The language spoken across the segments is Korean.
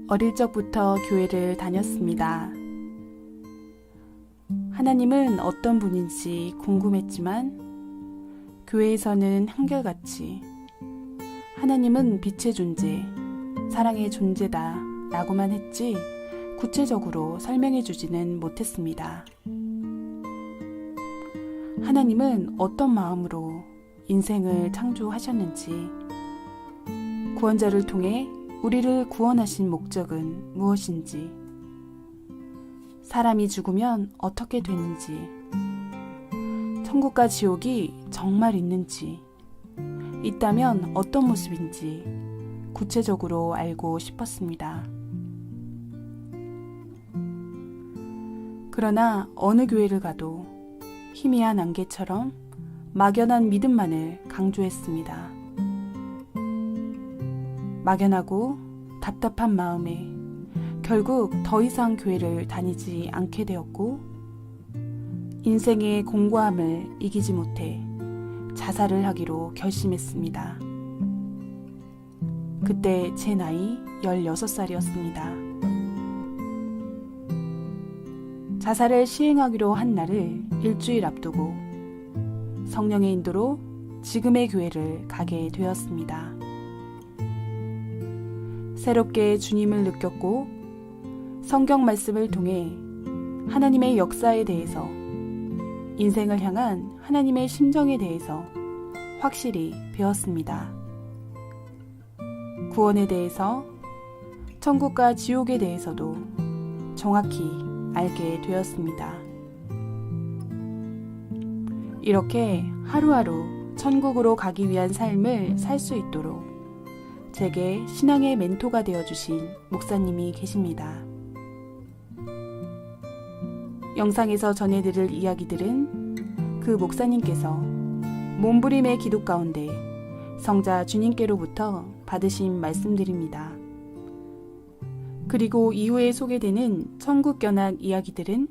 어릴 적부터 교회를 다녔습니다. 하나님은 어떤 분인지 궁금했지만 교회에서는 한결같이 하나님은 빛의 존재, 사랑의 존재다 라고만 했지 구체적으로 설명해 주지는 못했습니다. 하나님은 어떤 마음으로 인생을 창조하셨는지, 구원자를 통해 우리를 구원하신 목적은 무엇인지, 사람이 죽으면 어떻게 되는지, 천국과 지옥이 정말 있는지, 있다면 어떤 모습인지 구체적으로 알고 싶었습니다. 그러나 어느 교회를 가도 희미한 안개처럼 막연한 믿음만을 강조했습니다. 막연하고 답답한 마음에 결국 더 이상 교회를 다니지 않게 되었고, 인생의 공고함을 이기지 못해 자살을 하기로 결심했습니다. 그때 제 나이 16살이었습니다. 자살을 시행하기로 한 날을 일주일 앞두고 성령의 인도로 지금의 교회를 가게 되었습니다. 새롭게 주님을 느꼈고 성경 말씀을 통해 하나님의 역사에 대해서, 인생을 향한 하나님의 심정에 대해서 확실히 배웠습니다. 구원에 대해서, 천국과 지옥에 대해서도 정확히 알게 되었습니다. 이렇게 하루하루 천국으로 가기 위한 삶을 살 수 있도록 제게 신앙의 멘토가 되어주신 목사님이 계십니다. 영상에서 전해드릴 이야기들은 그 목사님께서 몸부림의 기도 가운데 성자 주님께로부터 받으신 말씀들입니다. 그리고 이후에 소개되는 천국견학 이야기들은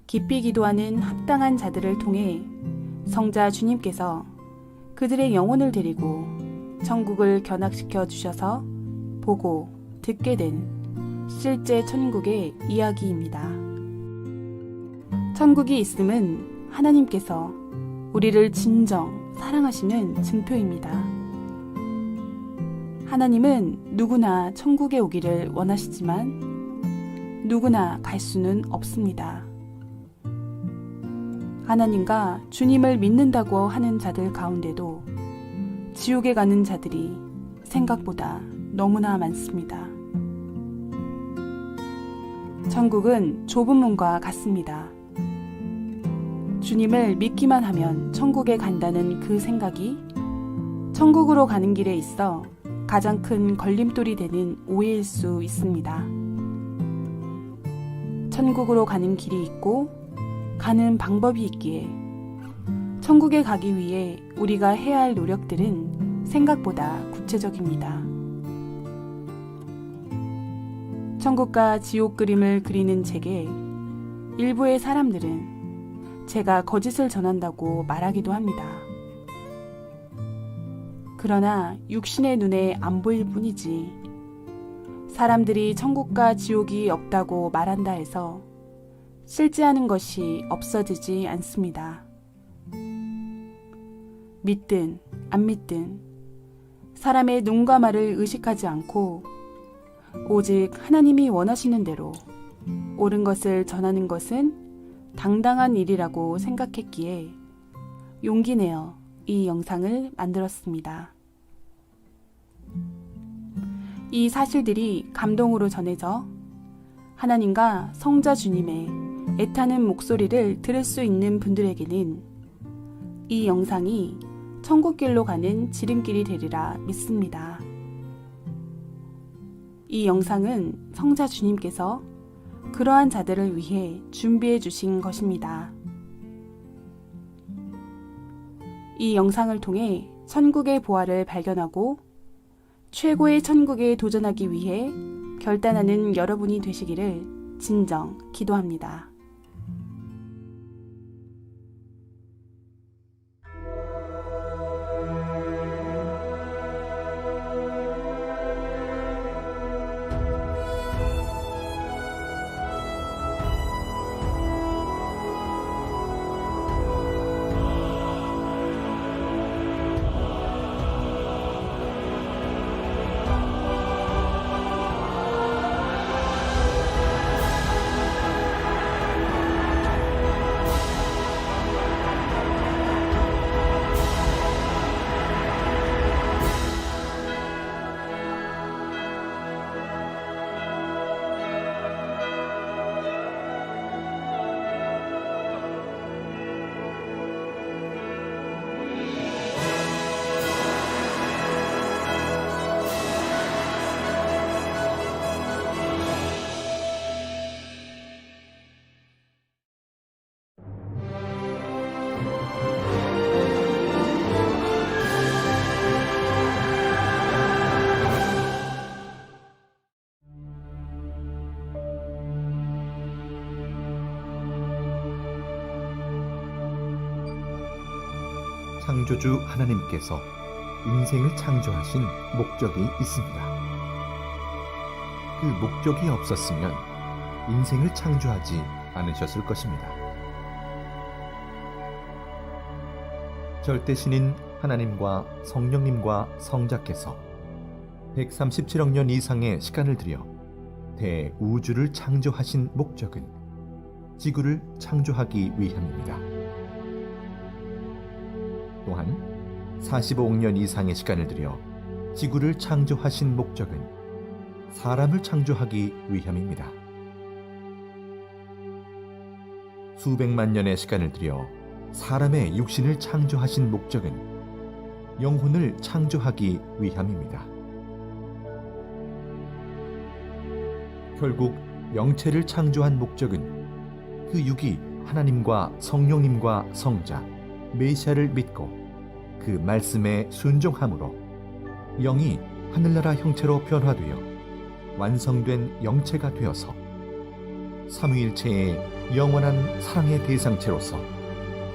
깊이 기도하는 합당한 자들을 통해 성자 주님께서 그들의 영혼을 데리고 천국을 견학시켜 주셔서 보고 듣게 된 실제 천국의 이야기입니다. 천국이 있음은 하나님께서 우리를 진정 사랑하시는 증표입니다. 하나님은 누구나 천국에 오기를 원하시지만 누구나 갈 수는 없습니다. 하나님과 주님을 믿는다고 하는 자들 가운데도 지옥에 가는 자들이 생각보다 너무나 많습니다. 천국은 좁은 문과 같습니다. 주님을 믿기만 하면 천국에 간다는 그 생각이 천국으로 가는 길에 있어 가장 큰 걸림돌이 되는 오해일 수 있습니다. 천국으로 가는 길이 있고 가는 방법이 있기에 천국에 가기 위해 우리가 해야 할 노력들은 생각보다 구체적입니다. 천국과 지옥 그림을 그리는 제게 일부의 사람들은 제가 거짓을 전한다고 말하기도 합니다. 그러나 육신의 눈에 안 보일 뿐이지 사람들이 천국과 지옥이 없다고 말한다 해서 실제하는 것이 없어지지 않습니다. 믿든 안 믿든 사람의 눈과 말을 의식하지 않고 오직 하나님이 원하시는 대로 옳은 것을 전하는 것은 당당한 일이라고 생각했기에 용기 내어 이 영상을 만들었습니다. 이 사실들이 감동으로 전해져 하나님과 성자 주님의 애타는 목소리를 들을 수 있는 분들에게는 이 영상이 천국길로 가는 지름길이 되리라 믿습니다. 이 영상은 성자 주님께서 그러한 자들을 위해 준비해 주신 것입니다. 이 영상을 통해 천국의 보화를 발견하고 최고의 천국에 도전하기 위해 결단하는 여러분이 되시기를 진정 기도합니다. 창조주 하나님께서 인생을 창조하신 목적이 있습니다. 그 목적이 없었으면 인생을 창조하지 않으셨을 것입니다. 절대신인 하나님과 성령님과 성자께서 137억 년 이상의 시간을 들여 대우주를 창조하신 목적은 지구를 창조하기 위함입니다. 또한 45억 년 이상의 시간을 들여 지구를 창조하신 목적은 사람을 창조하기 위함입니다. 수백만 년의 시간을 들여 사람의 육신을 창조하신 목적은 영혼을 창조하기 위함입니다. 결국 영체를 창조한 목적은 그 육이 하나님과 성령님과 성자, 메시아를 믿고 그 말씀에 순종함으로 영이 하늘나라 형체로 변화되어 완성된 영체가 되어서 삼위일체의 영원한 사랑의 대상체로서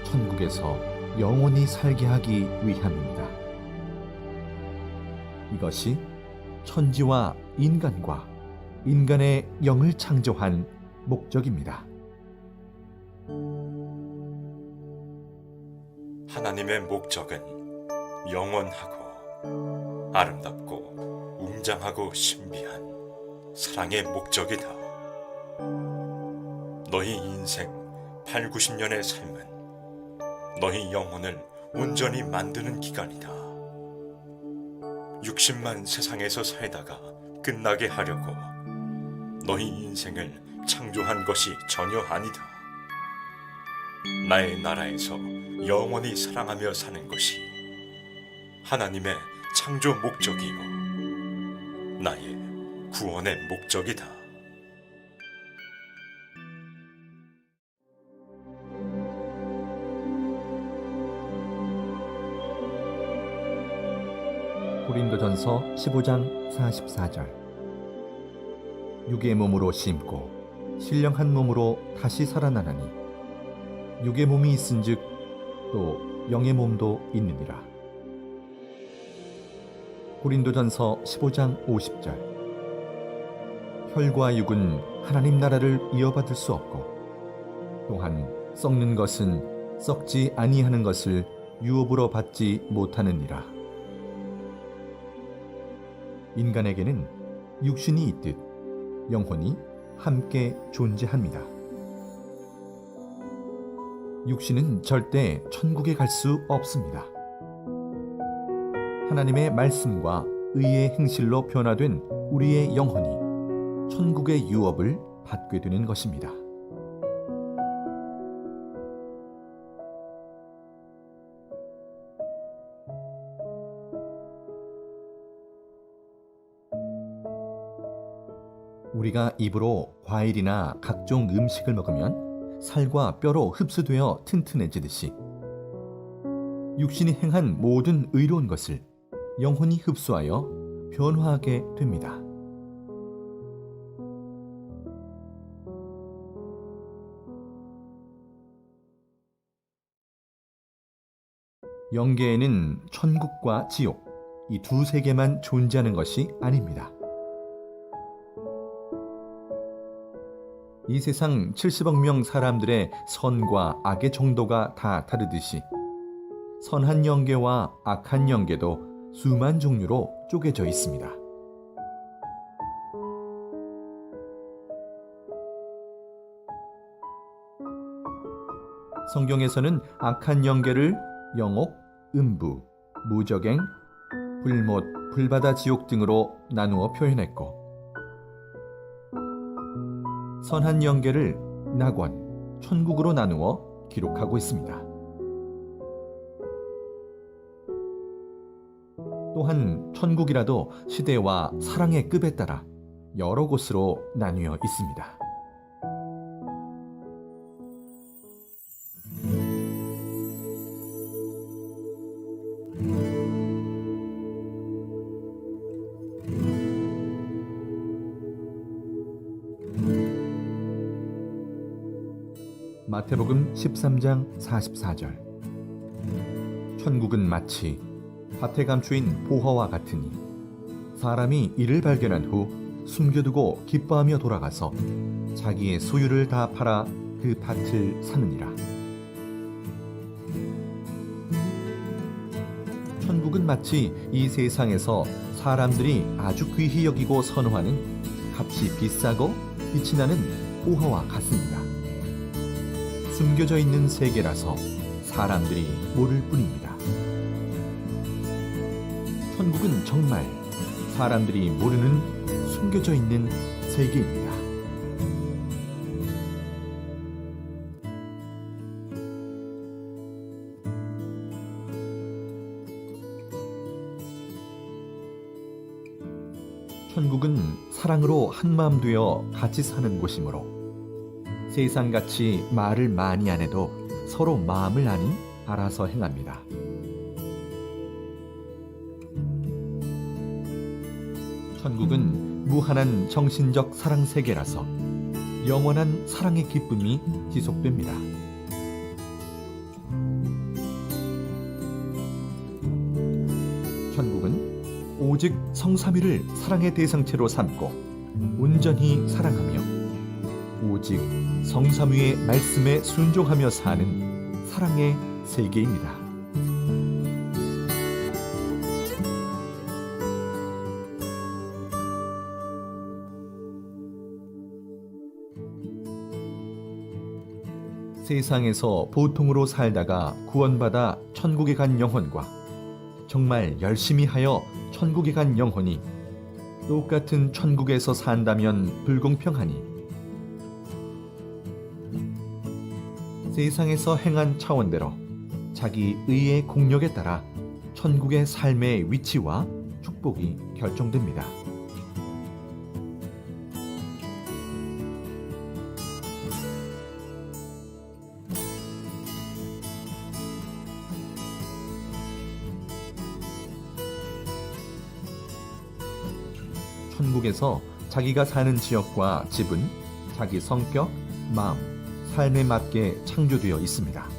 천국에서 영원히 살게 하기 위함입니다. 이것이 천지와 인간과 인간의 영을 창조한 목적입니다. 하나님의 목적은 영원하고 아름답고 웅장하고 신비한 사랑의 목적이다. 너희 인생 8, 90년의 삶은 너희 영혼을 온전히 만드는 기간이다. 60만 세상에서 살다가 끝나게 하려고 너희 인생을 창조한 것이 전혀 아니다. 나의 나라에서 영원히 사랑하며 사는 것이 하나님의 창조 목적이요 나의 구원의 목적이다. 고린도전서 15장 44절. 육의 몸으로 심고 신령한 몸으로 다시 살아나나니 육의 몸이 있은즉 또 영의 몸도 있느니라. 고린도전서 15장 50절. 혈과 육은 하나님 나라를 이어받을 수 없고 또한 썩는 것은 썩지 아니하는 것을 유업으로 받지 못하느니라. 인간에게는 육신이 있듯 영혼이 함께 존재합니다. 육신은 절대 천국에 갈 수 없습니다. 하나님의 말씀과 의의 행실로 변화된 우리의 영혼이 천국의 유업을 받게 되는 것입니다. 우리가 입으로 과일이나 각종 음식을 먹으면 살과 뼈로 흡수되어 튼튼해지듯이 육신이 행한 모든 의로운 것을 영혼이 흡수하여 변화하게 됩니다. 영계에는 천국과 지옥, 이 두 세계만 존재하는 것이 아닙니다. 이 세상 70억 명 사람들의 선과 악의 정도가 다 다르듯이 선한 영계와 악한 영계도 수만 종류로 쪼개져 있습니다. 성경에서는 악한 영계를 영옥, 음부, 무적행, 불못, 불바다 지옥 등으로 나누어 표현했고 선한 영계를 낙원, 천국으로 나누어 기록하고 있습니다. 또한 천국이라도 시대와 사랑의 급에 따라 여러 곳으로 나뉘어 있습니다. 마태복음 13장 44절. 천국은 마치 밭에 감추인 보화와 같으니 사람이 이를 발견한 후 숨겨두고 기뻐하며 돌아가서 자기의 소유를 다 팔아 그 밭을 사느니라. 천국은 마치 이 세상에서 사람들이 아주 귀히 여기고 선호하는 값이 비싸고 빛이 나는 보화와 같습니다. 숨겨져 있는 세계라서 사람들이 모를 뿐입니다. 천국은 정말 사람들이 모르는 숨겨져 있는 세계입니다. 천국은 사랑으로 한마음 되어 같이 사는 곳이므로 세상같이 말을 많이 안 해도 서로 마음을 아니 알아서 행합니다. 천국은 무한한 정신적 사랑 세계라서 영원한 사랑의 기쁨이 지속됩니다. 천국은 오직 성삼위를 사랑의 대상체로 삼고 온전히 사랑하며 오직 성삼위의 말씀에 순종하며 사는 사랑의 세계입니다. 세상에서 보통으로 살다가 구원받아 천국에 간 영혼과 정말 열심히 하여 천국에 간 영혼이 똑같은 천국에서 산다면 불공평하니 세상에서 행한 차원대로 자기 의의 공력에 따라 천국의 삶의 위치와 축복이 결정됩니다. 천국에서 자기가 사는 지역과 집은 자기 성격, 마음, 삶에 맞게 창조되어 있습니다.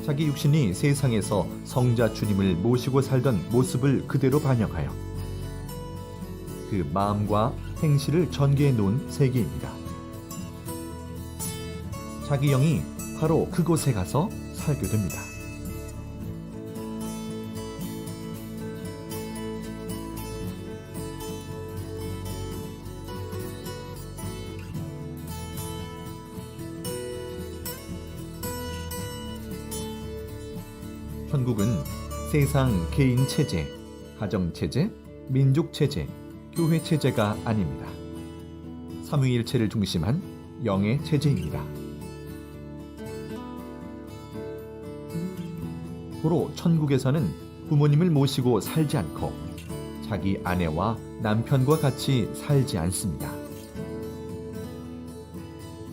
자기 육신이 세상에서 성자 주님을 모시고 살던 모습을 그대로 반영하여 그 마음과 행실을 전개해 놓은 세계입니다. 자기 영이 바로 그곳에 가서 살게 됩니다. 천국은 세상 개인 체제, 가정 체제, 민족 체제, 교회 체제가 아닙니다. 삼위일체를 중심한 영의 체제입니다. 고로 천국에서는 부모님을 모시고 살지 않고 자기 아내와 남편과 같이 살지 않습니다.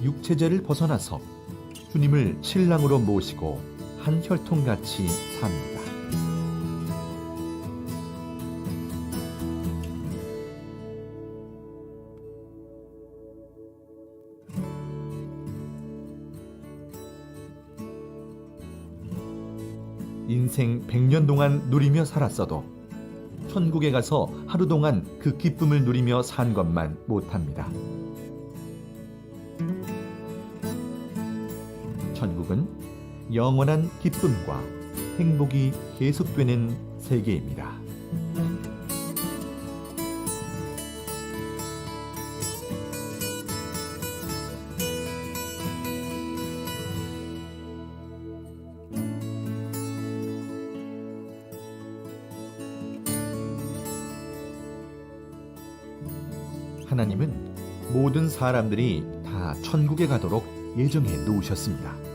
육체제를 벗어나서 주님을 신랑으로 모시고 한 혈통같이 삽니다. 인생 100년 동안 누리며 살았어도 천국에 가서 하루 동안 그 기쁨을 누리며 산 것만 못합니다. 천국은 영원한 기쁨과 행복이 계속되는 세계입니다. 하나님은 모든 사람들이 다 천국에 가도록 예정해 놓으셨습니다.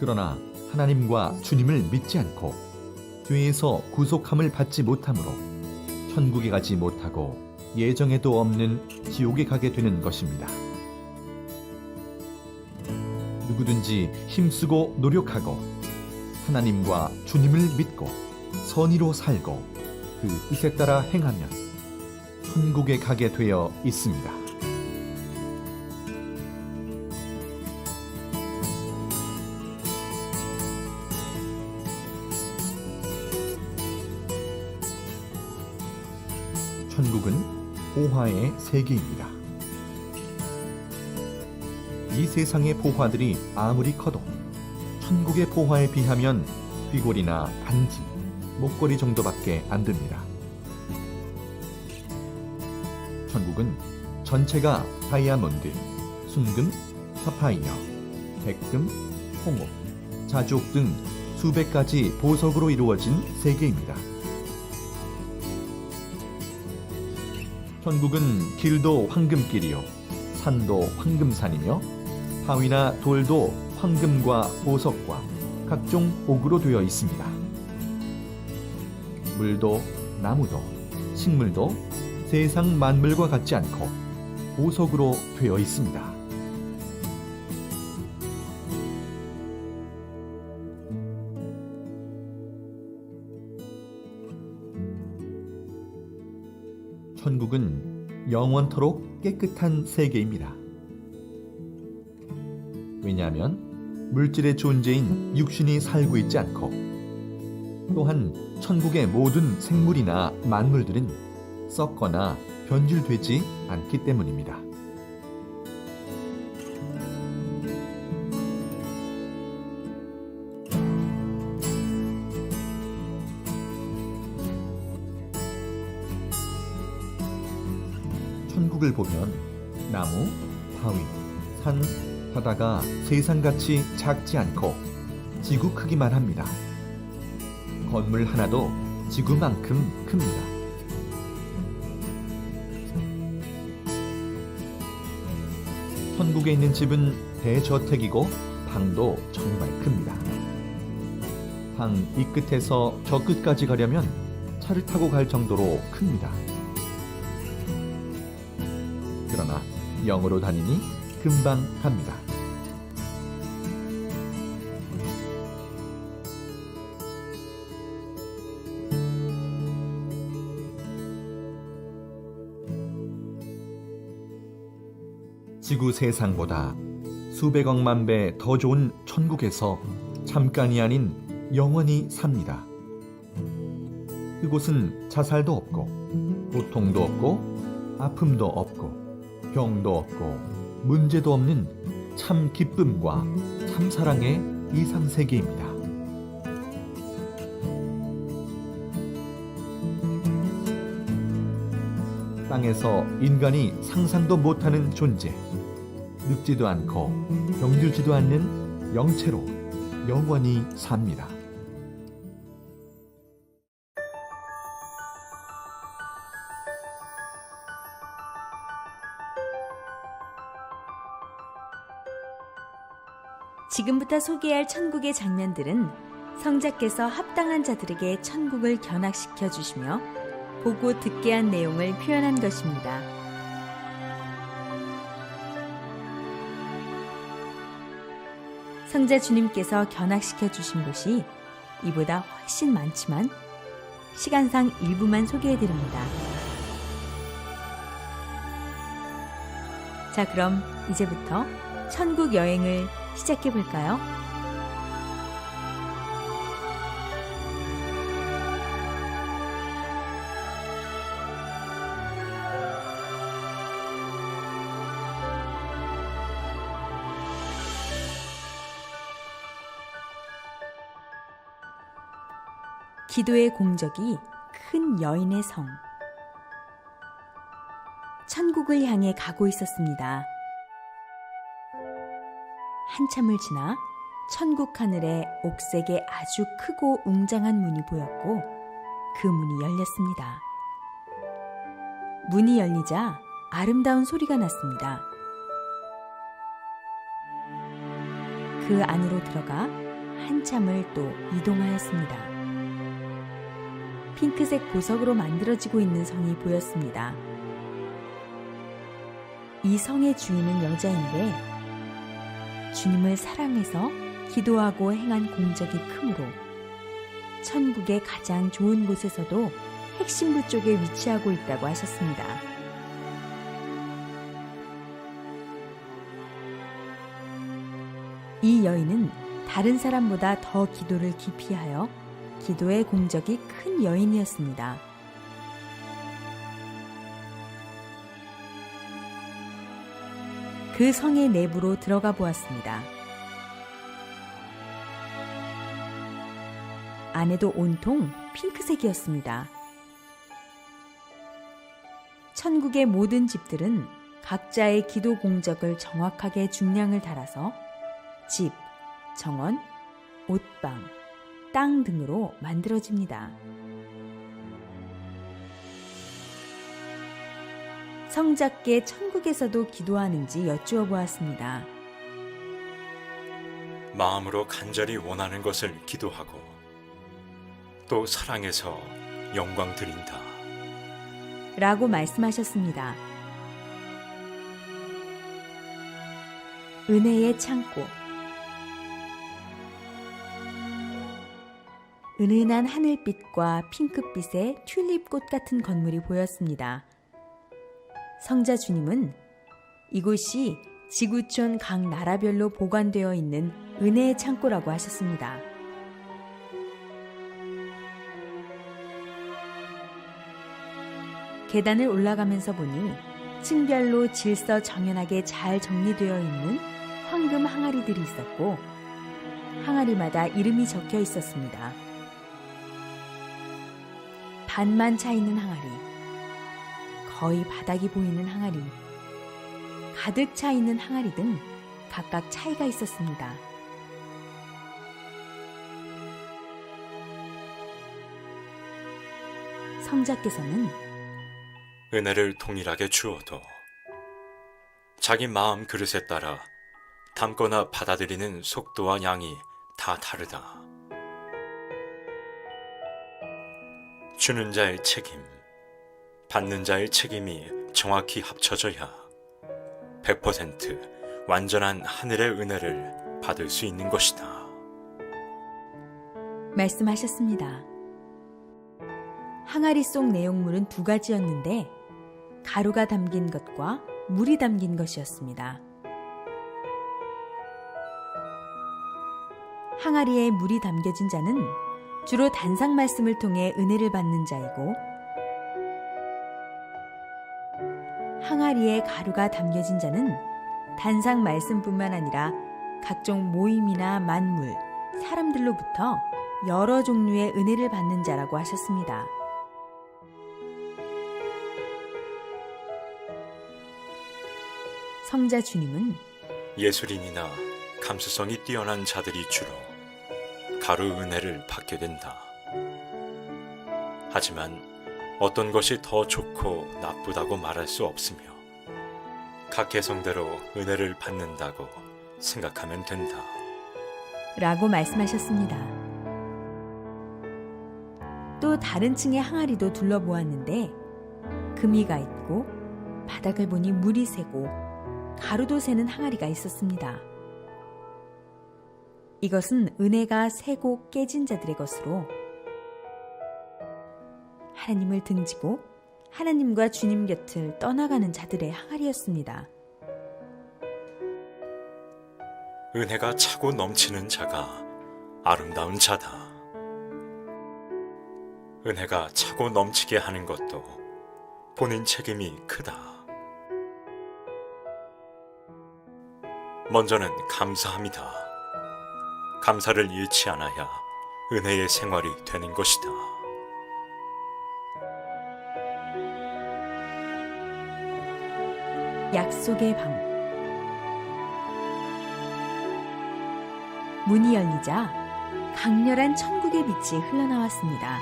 그러나 하나님과 주님을 믿지 않고 죄에서 구속함을 받지 못하므로 천국에 가지 못하고 예정에도 없는 지옥에 가게 되는 것입니다. 누구든지 힘쓰고 노력하고 하나님과 주님을 믿고 선의로 살고 그 뜻에 따라 행하면 천국에 가게 되어 있습니다. 천국은 보화의 세계입니다. 이 세상의 보화들이 아무리 커도 천국의 보화에 비하면 귀걸이나 반지, 목걸이 정도밖에 안 됩니다. 천국은 전체가 다이아몬드, 순금, 사파이어, 백금, 홍옥, 자주옥 등 수백 가지 보석으로 이루어진 세계입니다. 천국은 길도 황금길이요, 산도 황금산이며 바위나 돌도 황금과 보석과 각종 옥으로 되어 있습니다. 물도 나무도 식물도 세상 만물과 같지 않고 보석으로 되어 있습니다. 천국은 영원토록 깨끗한 세계입니다. 왜냐하면 물질의 존재인 육신이 살고 있지 않고, 또한 천국의 모든 생물이나 만물들은 썩거나 변질되지 않기 때문입니다. 천국을 보면 나무, 바위, 산, 바다가 세상같이 작지 않고 지구 크기만 합니다. 건물 하나도 지구만큼 큽니다. 천국에 있는 집은 대저택이고 방도 정말 큽니다. 방 이 끝에서 저 끝까지 가려면 차를 타고 갈 정도로 큽니다. 그러나 영으로 다니니 금방 갑니다. 지구 세상보다 수백억만 배 더 좋은 천국에서 잠깐이 아닌 영원히 삽니다. 그곳은 자살도 없고 고통도 없고 아픔도 없고 병도 없고 문제도 없는 참 기쁨과 참 사랑의 이상세계입니다. 땅에서 인간이 상상도 못하는 존재, 늙지도 않고 병들지도 않는 영체로 영원히 삽니다. 지금부터 소개할 천국의 장면들은 성자께서 합당한 자들에게 천국을 견학시켜 주시며 보고 듣게 한 내용을 표현한 것입니다. 성자 주님께서 견학시켜 주신 곳이 이보다 훨씬 많지만 시간상 일부만 소개해 드립니다. 자, 그럼 이제부터 천국 여행을 시작해 볼까요? 기도의 공적이 큰 여인의 성. 천국을 향해 가고 있었습니다. 한참을 지나 천국 하늘에 옥색의 아주 크고 웅장한 문이 보였고 그 문이 열렸습니다. 문이 열리자 아름다운 소리가 났습니다. 그 안으로 들어가 한참을 또 이동하였습니다. 핑크색 보석으로 만들어지고 있는 성이 보였습니다. 이 성의 주인은 여자인데 주님을 사랑해서 기도하고 행한 공적이 크므로 천국의 가장 좋은 곳에서도 핵심부 쪽에 위치하고 있다고 하셨습니다. 이 여인은 다른 사람보다 더 기도를 깊이 하여 기도의 공적이 큰 여인이었습니다. 그 성의 내부로 들어가 보았습니다. 안에도 온통 핑크색이었습니다. 천국의 모든 집들은 각자의 기도 공적을 정확하게 중량을 달아서 집, 정원, 옷방, 땅 등으로 만들어집니다. 성자께 천국에서도 기도하는지 여쭈어 보았습니다. 마음으로 간절히 원하는 것을 기도하고 또 사랑해서 영광 드린다. 라고 말씀하셨습니다. 은혜의 창고. 은은한 하늘빛과 핑크빛의 튤립꽃 같은 건물이 보였습니다. 성자 주님은 이곳이 지구촌 각 나라별로 보관되어 있는 은혜의 창고라고 하셨습니다. 계단을 올라가면서 보니 층별로 질서 정연하게 잘 정리되어 있는 황금 항아리들이 있었고 항아리마다 이름이 적혀 있었습니다. 반만 차 있는 항아리, 거의 바닥이 보이는 항아리, 가득 차 있는 항아리 등 각각 차이가 있었습니다. 성자께서는 은혜를 동일하게 주어도 자기 마음 그릇에 따라 담거나 받아들이는 속도와 양이 다 다르다. 주는 자의 책임, 받는 자의 책임이 정확히 합쳐져야 100% 완전한 하늘의 은혜를 받을 수 있는 것이다. 말씀하셨습니다. 항아리 속 내용물은 두 가지였는데 가루가 담긴 것과 물이 담긴 것이었습니다. 항아리에 물이 담겨진 자는 주로 단상 말씀을 통해 은혜를 받는 자이고 항아리에 가루가 담겨진 자는 단상 말씀뿐만 아니라 각종 모임이나 만물, 사람들로부터 여러 종류의 은혜를 받는 자라고 하셨습니다. 성자 주님은 예술인이나 감수성이 뛰어난 자들이 주로 가루 은혜를 받게 된다. 하지만 어떤 것이 더 좋고 나쁘다고 말할 수 없으며 각 개성대로 은혜를 받는다고 생각하면 된다. 라고 말씀하셨습니다. 또 다른 층의 항아리도 둘러보았는데 금이가 있고 바닥을 보니 물이 새고 가루도 새는 항아리가 있었습니다. 이것은 은혜가 새고 깨진 자들의 것으로 하나님을 등지고 하나님과 주님 곁을 떠나가는 자들의 항아리였습니다. 은혜가 차고 넘치는 자가 아름다운 자다. 은혜가 차고 넘치게 하는 것도 본인 책임이 크다. 먼저는 감사합니다. 감사를 잃지 않아야 은혜의 생활이 되는 것이다. 약속의 방. 문이 열리자 강렬한 천국의 빛이 흘러나왔습니다.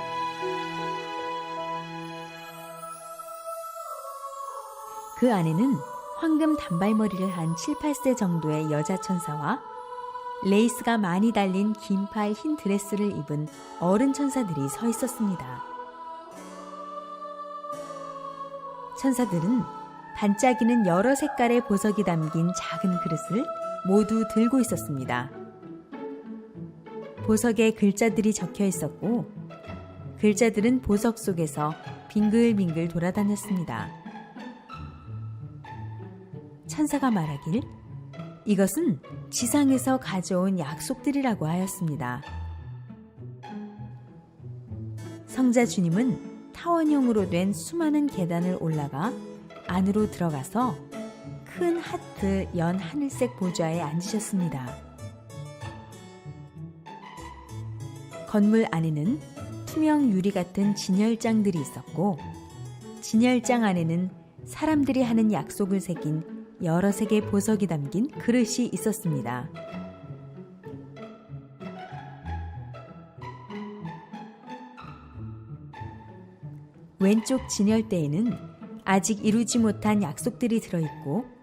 그 안에는 황금 단발머리를 한 7, 8세 정도의 여자 천사와 레이스가 많이 달린 긴팔 흰 드레스를 입은 어른 천사들이 서 있었습니다. 천사들은 반짝이는 여러 색깔의 보석이 담긴 작은 그릇을 모두 들고 있었습니다. 보석에 글자들이 적혀 있었고 글자들은 보석 속에서 빙글빙글 돌아다녔습니다. 천사가 말하길 이것은 지상에서 가져온 약속들이라고 하였습니다. 성자 주님은 타원형으로 된 수많은 계단을 올라가 안으로 들어가서 그 큰 하트 연 하늘색 보좌에 앉으셨습니다. 건물 안에는 투명 유리 같은 진열장들이 있었고, 진열장 안에는 사람들이 하는 약속을 새긴 여러 색의 보석이 담긴 그릇이 있었습니다. 왼쪽 진열대에는 아직 이루지 못한 약속들이 들어있고,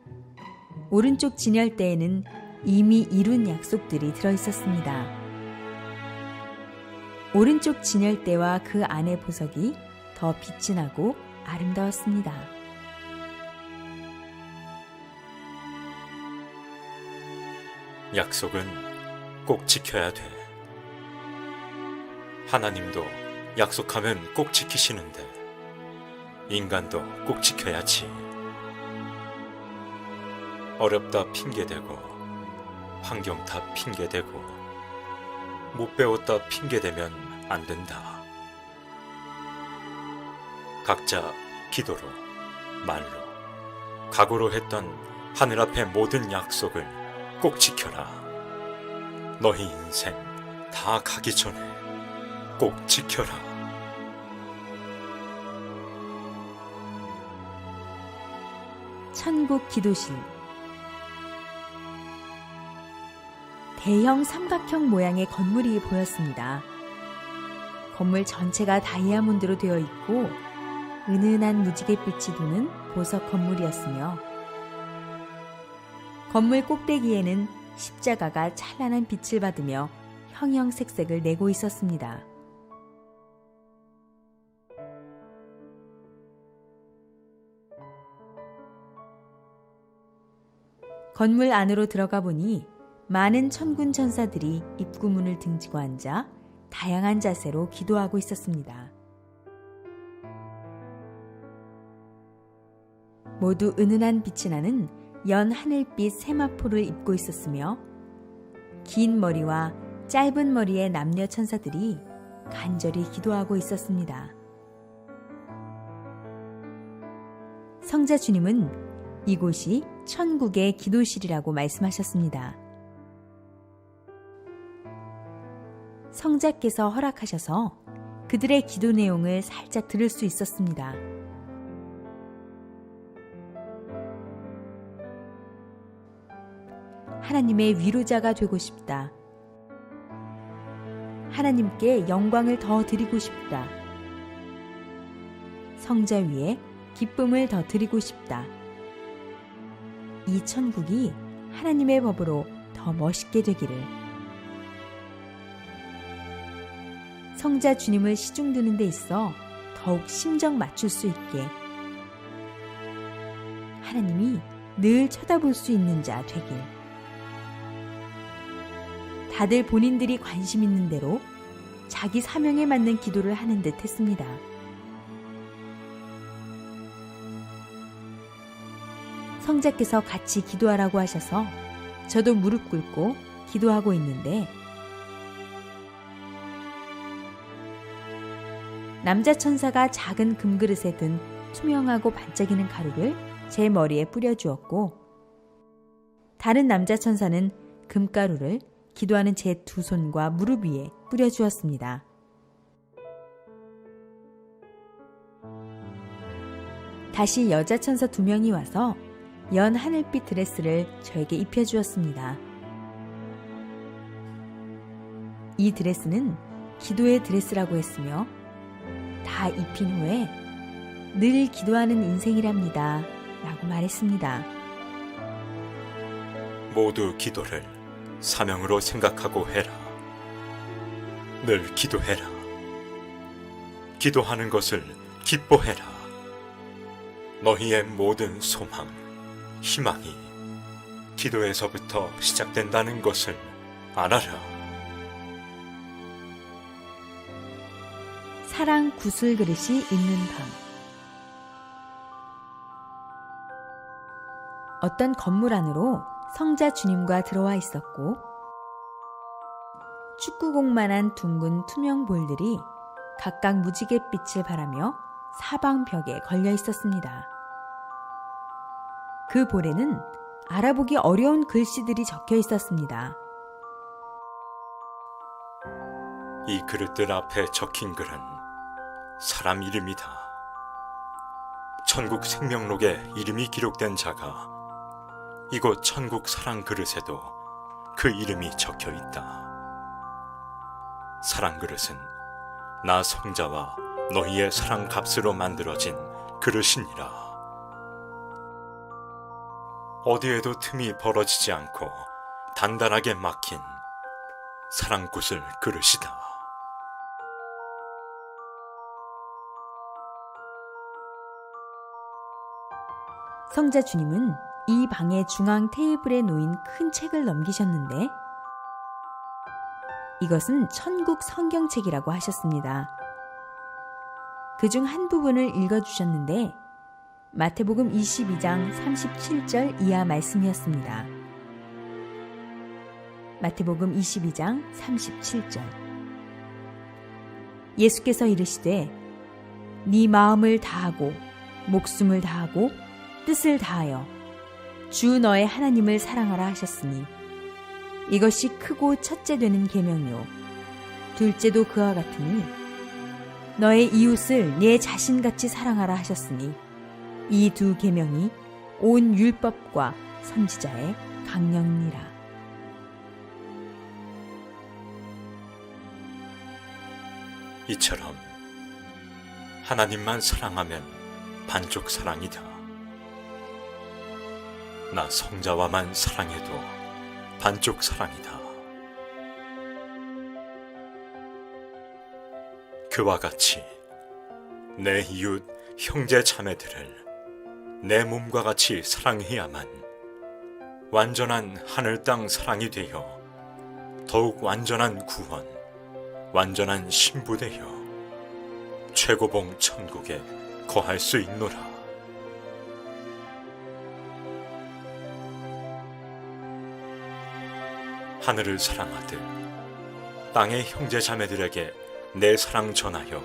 오른쪽 진열대에는 이미 이룬 약속들이 들어있었습니다. 오른쪽 진열대와 그 안의 보석이 더 빛이 나고 아름다웠습니다. 약속은 꼭 지켜야 돼. 하나님도 약속하면 꼭 지키시는데 인간도 꼭 지켜야지. 어렵다 핑계대고 환경 다 핑계대고 못 배웠다 핑계대면 안 된다. 각자 기도로, 말로, 각오로 했던 하늘 앞의 모든 약속을 꼭 지켜라. 너희 인생 다 가기 전에 꼭 지켜라. 천국 기도실. 대형 삼각형 모양의 건물이 보였습니다. 건물 전체가 다이아몬드로 되어 있고 은은한 무지갯빛이 도는 보석 건물이었으며, 건물 꼭대기에는 십자가가 찬란한 빛을 받으며 형형색색을 내고 있었습니다. 건물 안으로 들어가 보니 많은 천군 천사들이 입구문을 등지고 앉아 다양한 자세로 기도하고 있었습니다. 모두 은은한 빛이 나는 연 하늘빛 세마포를 입고 있었으며, 긴 머리와 짧은 머리의 남녀 천사들이 간절히 기도하고 있었습니다. 성자 주님은 이곳이 천국의 기도실이라고 말씀하셨습니다. 성자께서 허락하셔서 그들의 기도 내용을 살짝 들을 수 있었습니다. 하나님의 위로자가 되고 싶다. 하나님께 영광을 더 드리고 싶다. 성자 위에 기쁨을 더 드리고 싶다. 이 천국이 하나님의 법으로 더 멋있게 되기를. 성자 주님을 시중드는 데 있어 더욱 심정 맞출 수 있게, 하나님이 늘 쳐다볼 수 있는 자 되길. 다들 본인들이 관심 있는 대로 자기 사명에 맞는 기도를 하는 듯 했습니다. 성자께서 같이 기도하라고 하셔서 저도 무릎 꿇고 기도하고 있는데, 남자 천사가 작은 금그릇에 든 투명하고 반짝이는 가루를 제 머리에 뿌려주었고, 다른 남자 천사는 금가루를 기도하는 제 두 손과 무릎 위에 뿌려주었습니다. 다시 여자 천사 2명이 와서 연 하늘빛 드레스를 저에게 입혀주었습니다. 이 드레스는 기도의 드레스라고 했으며, 다 입힌 후에 늘 기도하는 인생이랍니다 라고 말했습니다. 모두 기도를 사명으로 생각하고 해라. 늘 기도해라. 기도하는 것을 기뻐해라. 너희의 모든 소망, 희망이 기도에서부터 시작된다는 것을 알아라. 사랑 구슬 그릇이 있는 방. 어떤 건물 안으로 성자 주님과 들어와 있었고, 축구공만한 둥근 투명 볼들이 각각 무지갯빛을 발하며 사방 벽에 걸려 있었습니다. 그 볼에는 알아보기 어려운 글씨들이 적혀 있었습니다. 이 그릇들 앞에 적힌 글은 사람 이름이다. 천국 생명록에 이름이 기록된 자가 이곳 천국 사랑 그릇에도 그 이름이 적혀 있다. 사랑 그릇은 나 성자와 너희의 사랑 값으로 만들어진 그릇이니라. 어디에도 틈이 벌어지지 않고 단단하게 막힌 사랑구슬 그릇이다. 성자 주님은 이 방의 중앙 테이블에 놓인 큰 책을 넘기셨는데 이것은 천국 성경책이라고 하셨습니다. 그중 한 부분을 읽어주셨는데 마태복음 22장 37절 이하 말씀이었습니다. 마태복음 22장 37절. 예수께서 이르시되 네 마음을 다하고 목숨을 다하고 뜻을 다하여 주 너의 하나님을 사랑하라 하셨으니 이것이 크고 첫째 되는 계명이요 둘째도 그와 같으니 너의 이웃을 네 자신같이 사랑하라 하셨으니 이 두 계명이 온 율법과 선지자의 강령이니라. 이처럼 하나님만 사랑하면 반쪽 사랑이다. 나 성자와만 사랑해도 반쪽 사랑이다. 그와 같이 내 이웃 형제 자매들을 내 몸과 같이 사랑해야만 완전한 하늘 땅 사랑이 되어 더욱 완전한 구원, 완전한 신부 되어 최고봉 천국에 거할 수 있노라. 하늘을 사랑하듯 땅의 형제 자매들에게 내 사랑 전하여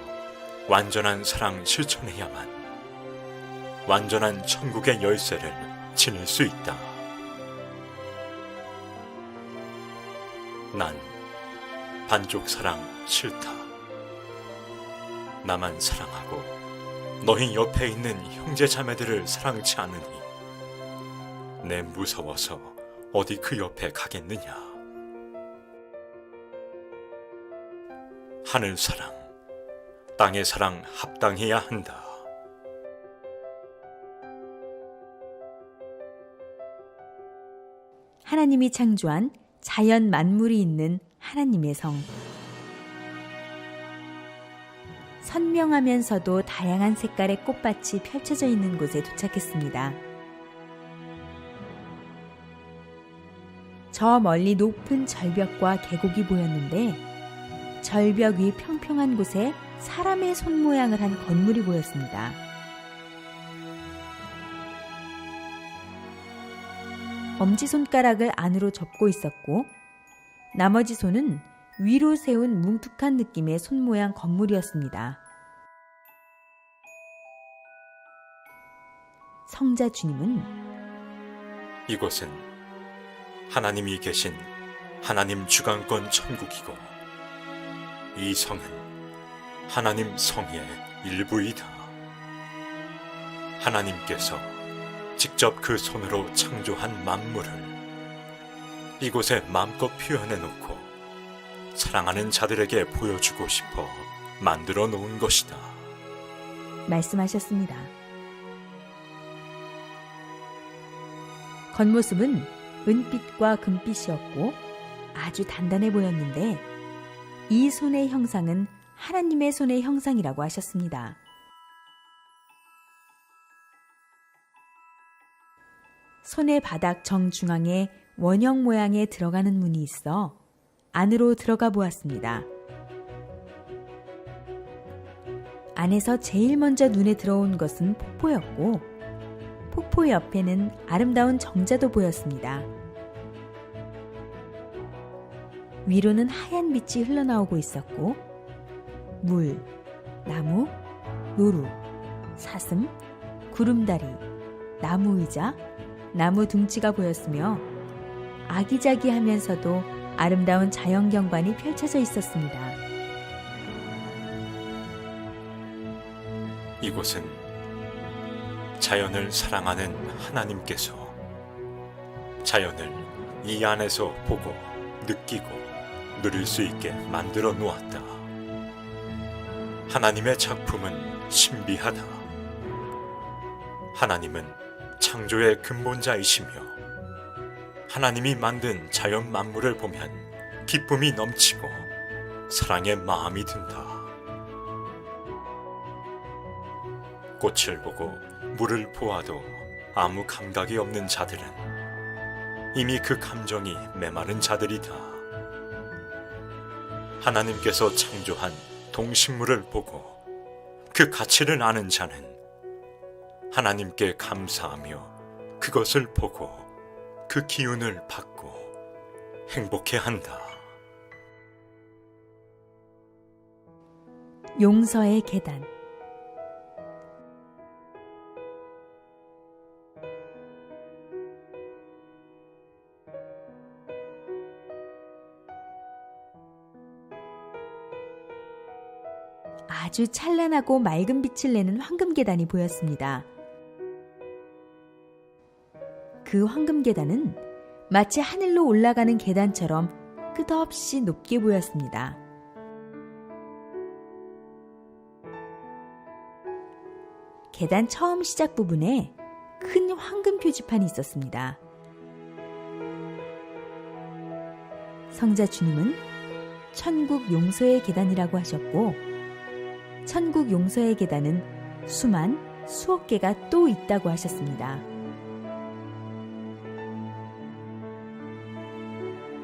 완전한 사랑 실천해야만 완전한 천국의 열쇠를 지닐 수 있다. 난 반쪽 사랑 싫다. 나만 사랑하고 너희 옆에 있는 형제 자매들을 사랑치 않으니 내 무서워서 어디 그 옆에 가겠느냐. 하늘 사랑, 땅의 사랑 합당해야 한다. 하나님이 창조한 자연 만물이 있는 하나님의 성. 선명하면서도 다양한 색깔의 꽃밭이 펼쳐져 있는 곳에 도착했습니다. 저 멀리 높은 절벽과 계곡이 보였는데 절벽 위 평평한 곳에 사람의 손 모양을 한 건물이 보였습니다. 엄지손가락을 안으로 접고 있었고 나머지 손은 위로 세운 뭉툭한 느낌의 손 모양 건물이었습니다. 성자 주님은 이곳은 하나님이 계신 하나님 주관권 천국이고 이 성은 하나님 성의 일부이다. 하나님께서 직접 그 손으로 창조한 만물을 이곳에 마음껏 표현해 놓고 사랑하는 자들에게 보여주고 싶어 만들어 놓은 것이다. 말씀하셨습니다. 겉모습은 은빛과 금빛이었고 아주 단단해 보였는데 이 손의 형상은 하나님의 손의 형상이라고 하셨습니다. 손의 바닥 정중앙에 원형 모양의 들어가는 문이 있어 안으로 들어가 보았습니다. 안에서 제일 먼저 눈에 들어온 것은 폭포였고 폭포 옆에는 아름다운 정자도 보였습니다. 위로는 하얀 빛이 흘러나오고 있었고 물, 나무, 노루, 사슴, 구름다리, 나무 의자, 나무 둥지가 보였으며 아기자기하면서도 아름다운 자연 경관이 펼쳐져 있었습니다. 이곳은 자연을 사랑하는 하나님께서 자연을 이 안에서 보고 느끼고 누릴 수 있게 만들어 놓았다. 하나님의 작품은 신비하다. 하나님은 창조의 근본자이시며 하나님이 만든 자연 만물을 보면 기쁨이 넘치고 사랑의 마음이 든다. 꽃을 보고 물을 보아도 아무 감각이 없는 자들은 이미 그 감정이 메마른 자들이다. 하나님께서 창조한 동식물을 보고 그 가치를 아는 자는 하나님께 감사하며 그것을 보고 그 기운을 받고 행복해한다. 용서의 계단. 아주 찬란하고 맑은 빛을 내는 황금 계단이 보였습니다. 그 황금 계단은 마치 하늘로 올라가는 계단처럼 끝없이 높게 보였습니다. 계단 처음 시작 부분에 큰 황금 표지판이 있었습니다. 성자 주님은 천국 용서의 계단이라고 하셨고, 천국 용서의 계단은 수억 개가 또 있다고 하셨습니다.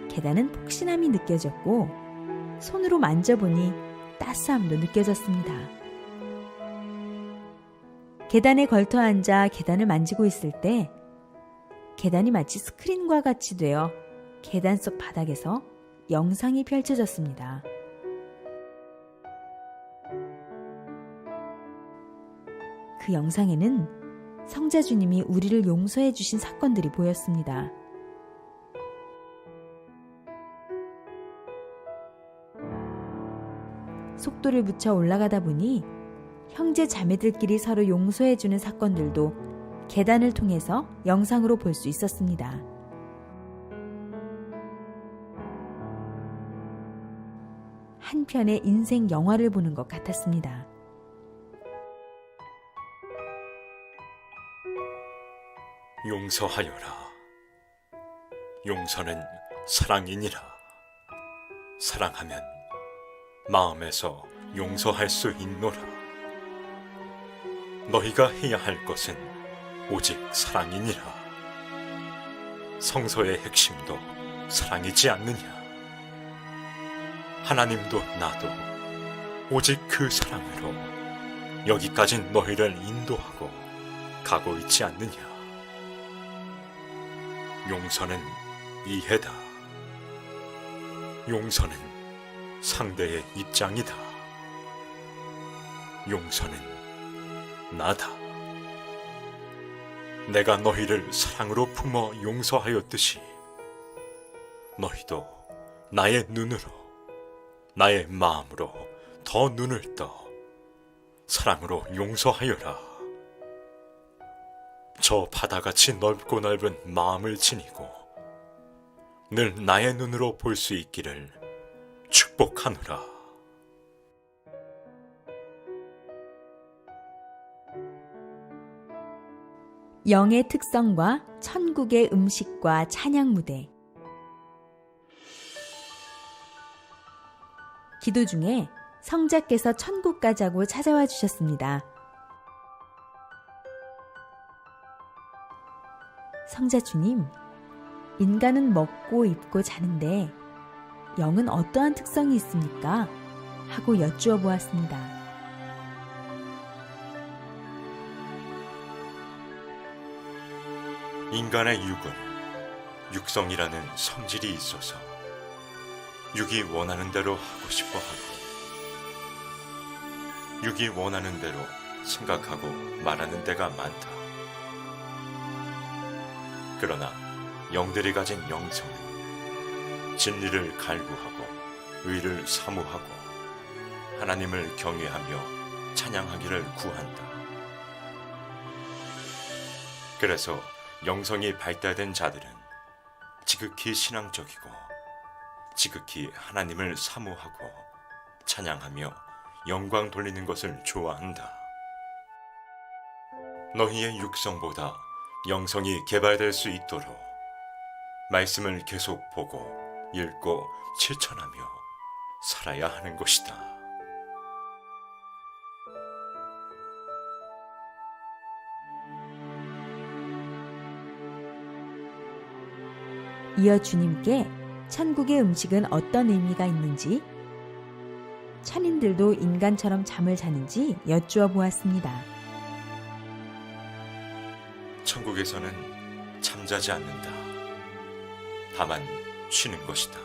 계단은 폭신함이 느껴졌고 손으로 만져보니 따스함도 느껴졌습니다. 계단에 걸터 앉아 계단을 만지고 있을 때 계단이 마치 스크린과 같이 되어 계단 속 바닥에서 영상이 펼쳐졌습니다. 그 영상에는 성자 주님이 우리를 용서해 주신 사건들이 보였습니다. 속도를 붙여 올라가다 보니 형제 자매들끼리 서로 용서해 주는 사건들도 계단을 통해서 영상으로 볼 수 있었습니다. 한 편의 인생 영화를 보는 것 같았습니다. 용서하여라. 용서는 사랑이니라. 사랑하면 마음에서 용서할 수 있노라. 너희가 해야 할 것은 오직 사랑이니라. 성서의 핵심도 사랑이지 않느냐. 하나님도 나도 오직 그 사랑으로 여기까지 너희를 인도하고 가고 있지 않느냐. 용서는 이해다. 용서는 상대의 입장이다. 용서는 나다. 내가 너희를 사랑으로 품어 용서하였듯이 너희도 나의 눈으로, 나의 마음으로 더 눈을 떠 사랑으로 용서하여라. 저 바다같이 넓고 넓은 마음을 지니고 늘 나의 눈으로 볼 수 있기를 축복하노라. 영의 특성과 천국의 음식과 찬양 무대. 기도 중에 성자께서 천국 가자고 찾아와 주셨습니다. 성자 주님, 인간은 먹고 입고 자는데 영은 어떠한 특성이 있습니까? 하고 여쭈어 보았습니다. 인간의 육은 육성이라는 성질이 있어서 육이 원하는 대로 하고 싶어 하고 육이 원하는 대로 생각하고 말하는 데가 많다. 그러나 영들이 가진 영성은 진리를 갈구하고 의를 사모하고 하나님을 경외하며 찬양하기를 구한다. 그래서 영성이 발달된 자들은 지극히 신앙적이고 지극히 하나님을 사모하고 찬양하며 영광 돌리는 것을 좋아한다. 너희의 육성보다 영성이 개발될 수 있도록 말씀을 계속 보고 읽고 실천하며 살아야 하는 것이다. 이어 주님께 천국의 음식은 어떤 의미가 있는지, 천인들도 인간처럼 잠을 자는지 여쭈어 보았습니다. 천국에서는 잠자지 않는다. 다만 쉬는 것이다.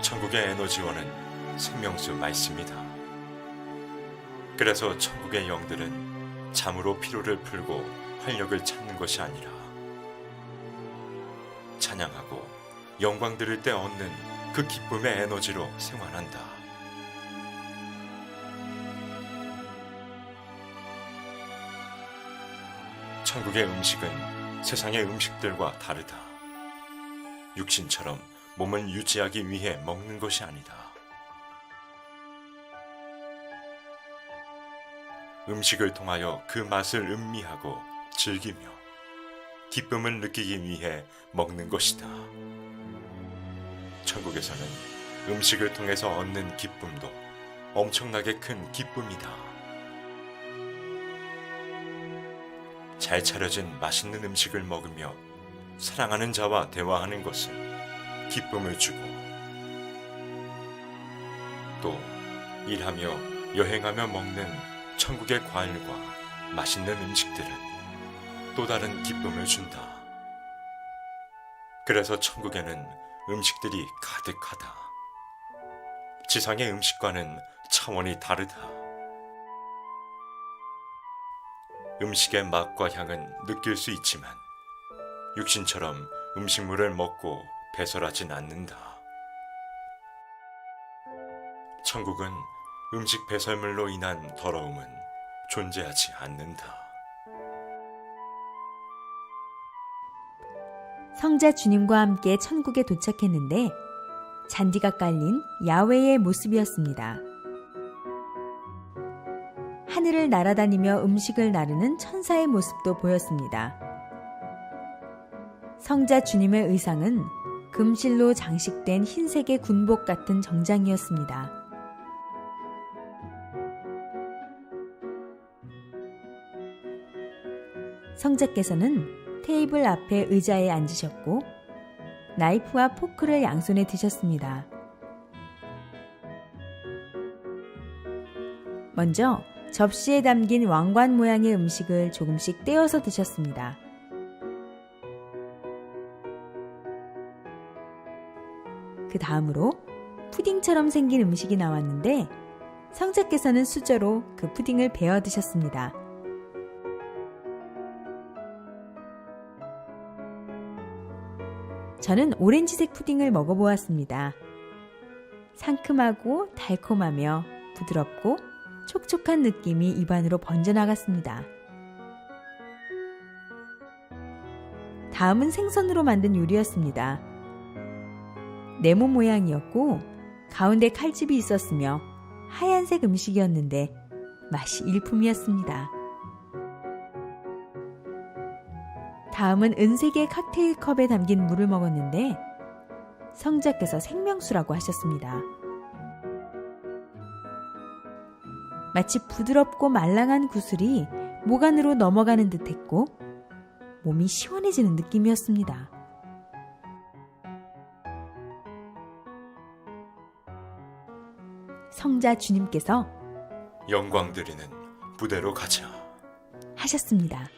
천국의 에너지원은 생명수 말씀이다. 그래서 천국의 영들은 잠으로 피로를 풀고 활력을 찾는 것이 아니라 찬양하고 영광 들을 때 얻는 그 기쁨의 에너지로 생활한다. 천국의 음식은 세상의 음식들과 다르다. 육신처럼 몸을 유지하기 위해 먹는 것이 아니다. 음식을 통하여 그 맛을 음미하고 즐기며 기쁨을 느끼기 위해 먹는 것이다. 천국에서는 음식을 통해서 얻는 기쁨도 엄청나게 큰 기쁨이다. 잘 차려진 맛있는 음식을 먹으며 사랑하는 자와 대화하는 것은 기쁨을 주고, 또 일하며 여행하며 먹는 천국의 과일과 맛있는 음식들은 또 다른 기쁨을 준다. 그래서 천국에는 음식들이 가득하다. 지상의 음식과는 차원이 다르다. 음식의 맛과 향은 느낄 수 있지만 육신처럼 음식물을 먹고 배설하진 않는다. 천국은 음식 배설물로 인한 더러움은 존재하지 않는다. 성자 주님과 함께 천국에 도착했는데 잔디가 깔린 야훼의 모습이었습니다. 하늘을 날아다니며 음식을 나르는 천사의 모습도 보였습니다. 성자 주님의 의상은 금실로 장식된 흰색의 군복 같은 정장이었습니다. 성자께서는 테이블 앞에 의자에 앉으셨고 나이프와 포크를 양손에 드셨습니다. 먼저 접시에 담긴 왕관 모양의 음식을 조금씩 떼어서 드셨습니다. 그 다음으로 푸딩처럼 생긴 음식이 나왔는데 성자께서는 수저로 그 푸딩을 베어 드셨습니다. 저는 오렌지색 푸딩을 먹어보았습니다. 상큼하고 달콤하며 부드럽고 촉촉한 느낌이 입안으로 번져나갔습니다. 다음은 생선으로 만든 요리였습니다. 네모 모양이었고 가운데 칼집이 있었으며 하얀색 음식이었는데 맛이 일품이었습니다. 다음은 은색의 칵테일 컵에 담긴 물을 먹었는데 성자께서 생명수라고 하셨습니다. 마치 부드럽고 말랑한 구슬이 목 안으로 넘어가는 듯했고 몸이 시원해지는 느낌이었습니다. 성자 주님께서 영광 드리는 부대로 가자 하셨습니다.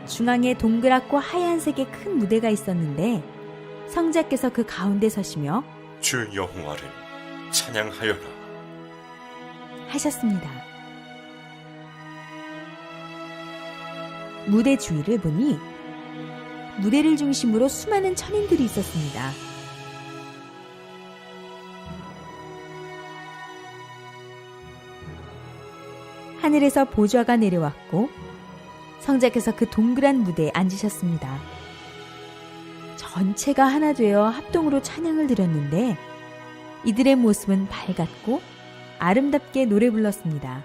중앙에 동그랗고 하얀색의 큰 무대가 있었는데 성자께서 그 가운데 서시며 주 여호와를 찬양하여라 하셨습니다. 무대 주위를 보니 무대를 중심으로 수많은 천인들이 있었습니다. 하늘에서 보좌가 내려왔고 성자께서 그 동그란 무대에 앉으셨습니다. 전체가 하나 되어 합동으로 찬양을 드렸는데 이들의 모습은 밝았고 아름답게 노래 불렀습니다.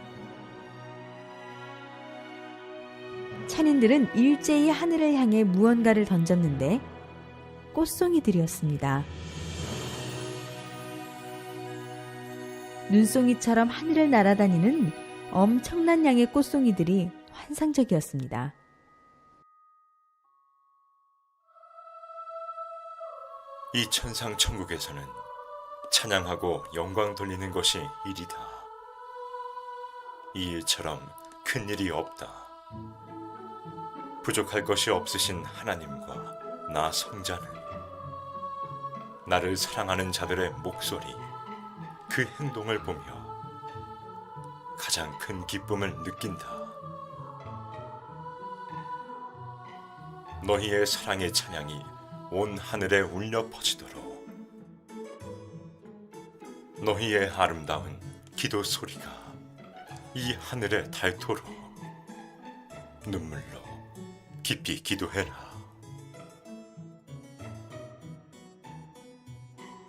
찬인들은 일제히 하늘을 향해 무언가를 던졌는데 꽃송이들이었습니다. 눈송이처럼 하늘을 날아다니는 엄청난 양의 꽃송이들이 환상적이었습니다. 이 천상 천국에서는 찬양하고 영광 돌리는 것이 일이다. 이 일처럼 큰 일이 없다. 부족할 것이 없으신 하나님과 나 성자는 나를 사랑하는 자들의 목소리, 그 행동을 보며 가장 큰 기쁨을 느낀다. 너희의 사랑의 찬양이 온 하늘에 울려 퍼지도록 너희의 아름다운 기도 소리가 이 하늘에 닳도록 눈물로 깊이 기도해라.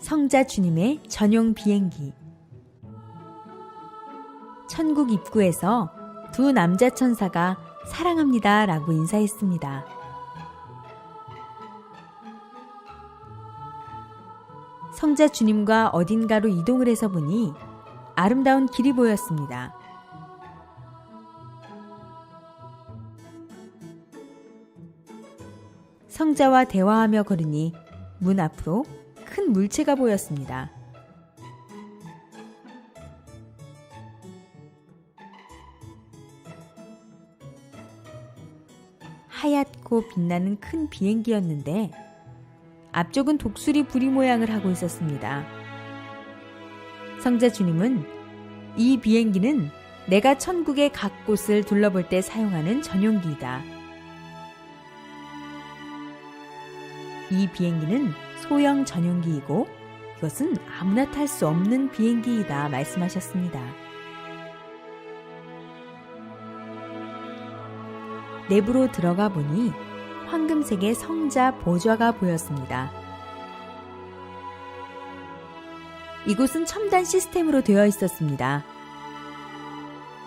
성자 주님의 전용 비행기. 천국 입구에서 두 남자 천사가 사랑합니다 라고 인사했습니다. 성자 주님과 어딘가로 이동을 해서 보니 아름다운 길이 보였습니다. 성자와 대화하며 걸으니 문 앞으로 큰 물체가 보였습니다. 하얗고 빛나는 큰 비행기였는데 앞쪽은 독수리 부리 모양을 하고 있었습니다. 성자 주님은 이 비행기는 내가 천국의 각 곳을 둘러볼 때 사용하는 전용기이다. 이 비행기는 소형 전용기이고 이것은 아무나 탈 수 없는 비행기이다 말씀하셨습니다. 내부로 들어가 보니 황금색의 성자 보좌가 보였습니다. 이곳은 첨단 시스템으로 되어 있었습니다.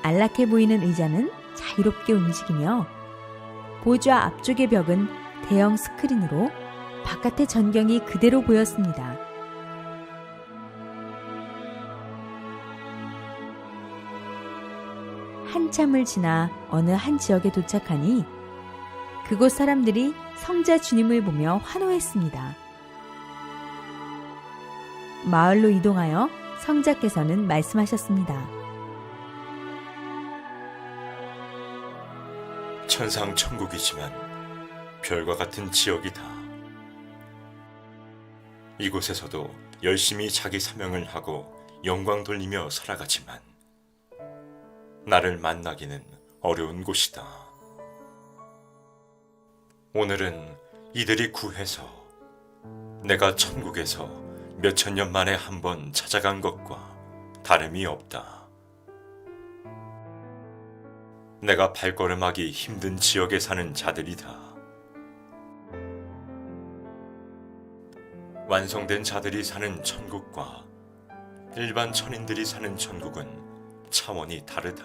안락해 보이는 의자는 자유롭게 움직이며 보좌 앞쪽의 벽은 대형 스크린으로 바깥의 전경이 그대로 보였습니다. 한참을 지나 어느 한 지역에 도착하니 그곳 사람들이 성자 주님을 보며 환호했습니다. 마을로 이동하여 성자께서는 말씀하셨습니다. 천상 천국이지만 별과 같은 지역이다. 이곳에서도 열심히 자기 사명을 하고 영광 돌리며 살아가지만 나를 만나기는 어려운 곳이다. 오늘은 이들이 구해서 내가 천국에서 몇천 년 만에 한 번 찾아간 것과 다름이 없다. 내가 발걸음하기 힘든 지역에 사는 자들이다. 완성된 자들이 사는 천국과 일반 천인들이 사는 천국은 차원이 다르다.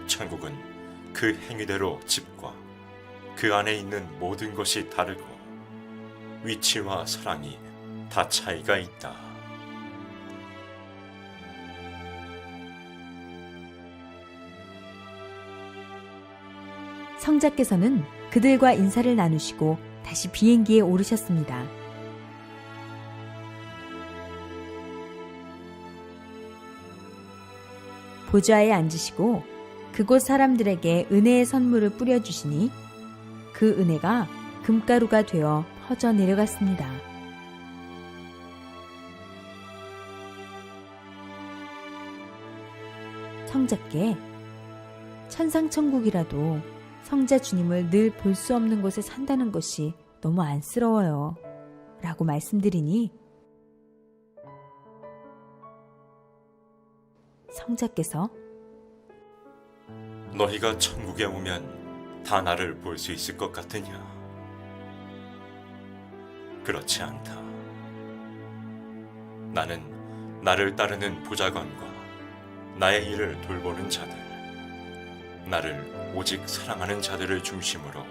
천국은 그 행위대로 집과 그 안에 있는 모든 것이 다르고 위치와 사랑이 다 차이가 있다. 성자께서는 그들과 인사를 나누시고 다시 비행기에 오르셨습니다. 보좌에 앉으시고 그곳 사람들에게 은혜의 선물을 뿌려주시니 그 은혜가 금가루가 되어 퍼져 내려갔습니다. 성자께 천상천국이라도 성자 주님을 늘 볼 수 없는 곳에 산다는 것이 너무 안쓰러워요. 라고 말씀드리니 성자께서 너희가 천국에 오면 다 나를 볼 수 있을 것 같으냐? 그렇지 않다. 나는 나를 따르는 보좌관과 나의 일을 돌보는 자들, 나를 오직 사랑하는 자들을 중심으로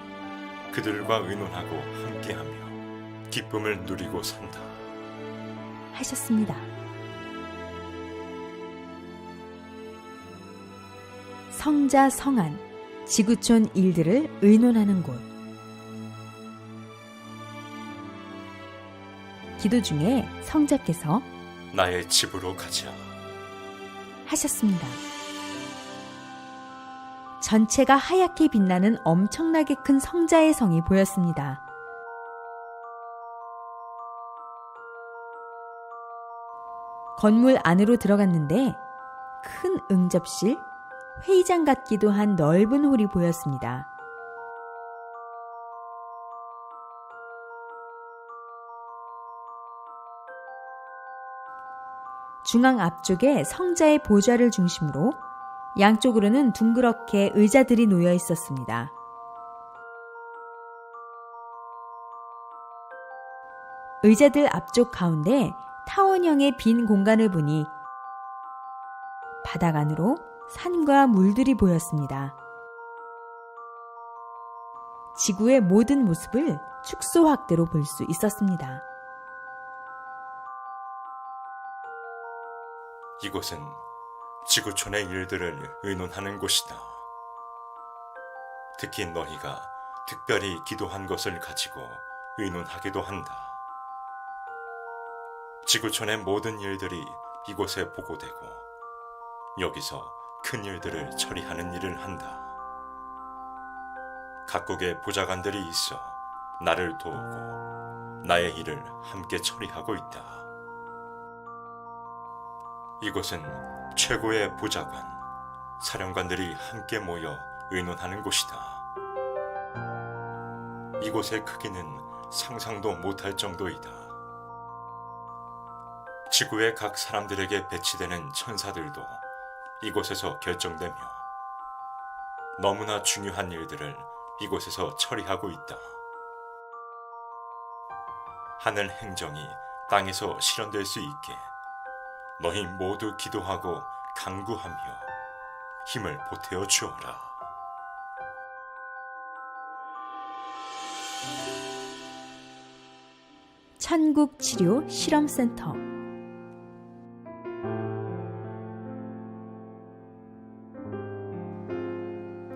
그들과 의논하고 함께하며 기쁨을 누리고 산다. 하셨습니다. 성자 성안, 지구촌 일들을 의논하는 곳. 기도 중에 성자께서 나의 집으로 가자. 하셨습니다. 전체가 하얗게 빛나는 엄청나게 큰 성자의 성이 보였습니다. 건물 안으로 들어갔는데 큰 응접실, 회의장 같기도 한 넓은 홀이 보였습니다. 중앙 앞쪽에 성자의 보좌를 중심으로 양쪽으로는 둥그렇게 의자들이 놓여 있었습니다. 의자들 앞쪽 가운데 타원형의 빈 공간을 보니 바닥 안으로 산과 물들이 보였습니다. 지구의 모든 모습을 축소 확대로 볼 수 있었습니다. 이곳은 지구촌의 일들을 의논하는 곳이다. 특히 너희가 특별히 기도한 것을 가지고 의논하기도 한다. 지구촌의 모든 일들이 이곳에 보고되고 여기서 큰 일들을 처리하는 일을 한다. 각국의 보좌관들이 있어 나를 도우고 나의 일을 함께 처리하고 있다. 이곳은 최고의 보좌관, 사령관들이 함께 모여 의논하는 곳이다. 이곳의 크기는 상상도 못할 정도이다. 지구의 각 사람들에게 배치되는 천사들도 이곳에서 결정되며 너무나 중요한 일들을 이곳에서 처리하고 있다. 하늘 행정이 땅에서 실현될 수 있게 너희 모두 기도하고 간구하며 힘을 보태어 주어라. 천국치료 실험센터.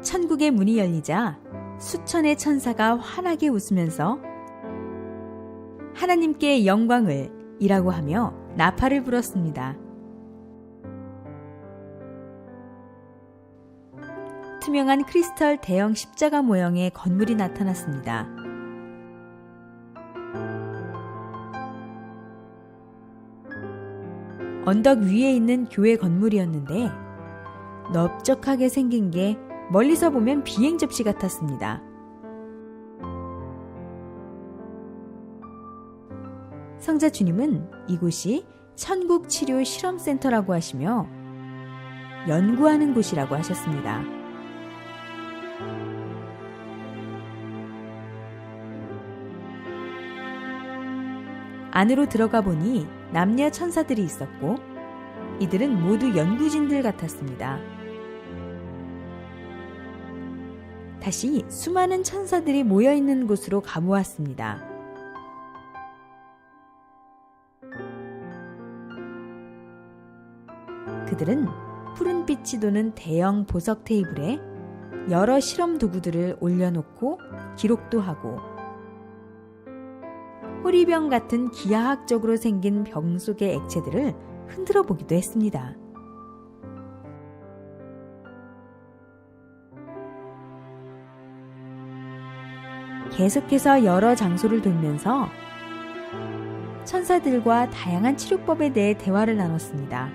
천국의 문이 열리자 수천의 천사가 환하게 웃으면서 하나님께 영광을 이라고 하며 나팔을 불었습니다. 투명한 크리스털 대형 십자가 모형의 건물이 나타났습니다. 언덕 위에 있는 교회 건물이었는데 넓적하게 생긴 게 멀리서 보면 비행 접시 같았습니다. 성자 주님은 이곳이 천국치료 실험센터라고 하시며 연구하는 곳이라고 하셨습니다. 안으로 들어가 보니 남녀 천사들이 있었고 이들은 모두 연구진들 같았습니다. 다시 수많은 천사들이 모여있는 곳으로 가보았습니다. 그들은 푸른빛이 도는 대형 보석 테이블에 여러 실험 도구들을 올려놓고 기록도 하고 호리병 같은 기하학적으로 생긴 병 속의 액체들을 흔들어 보기도 했습니다. 계속해서 여러 장소를 돌면서 천사들과 다양한 치료법에 대해 대화를 나눴습니다.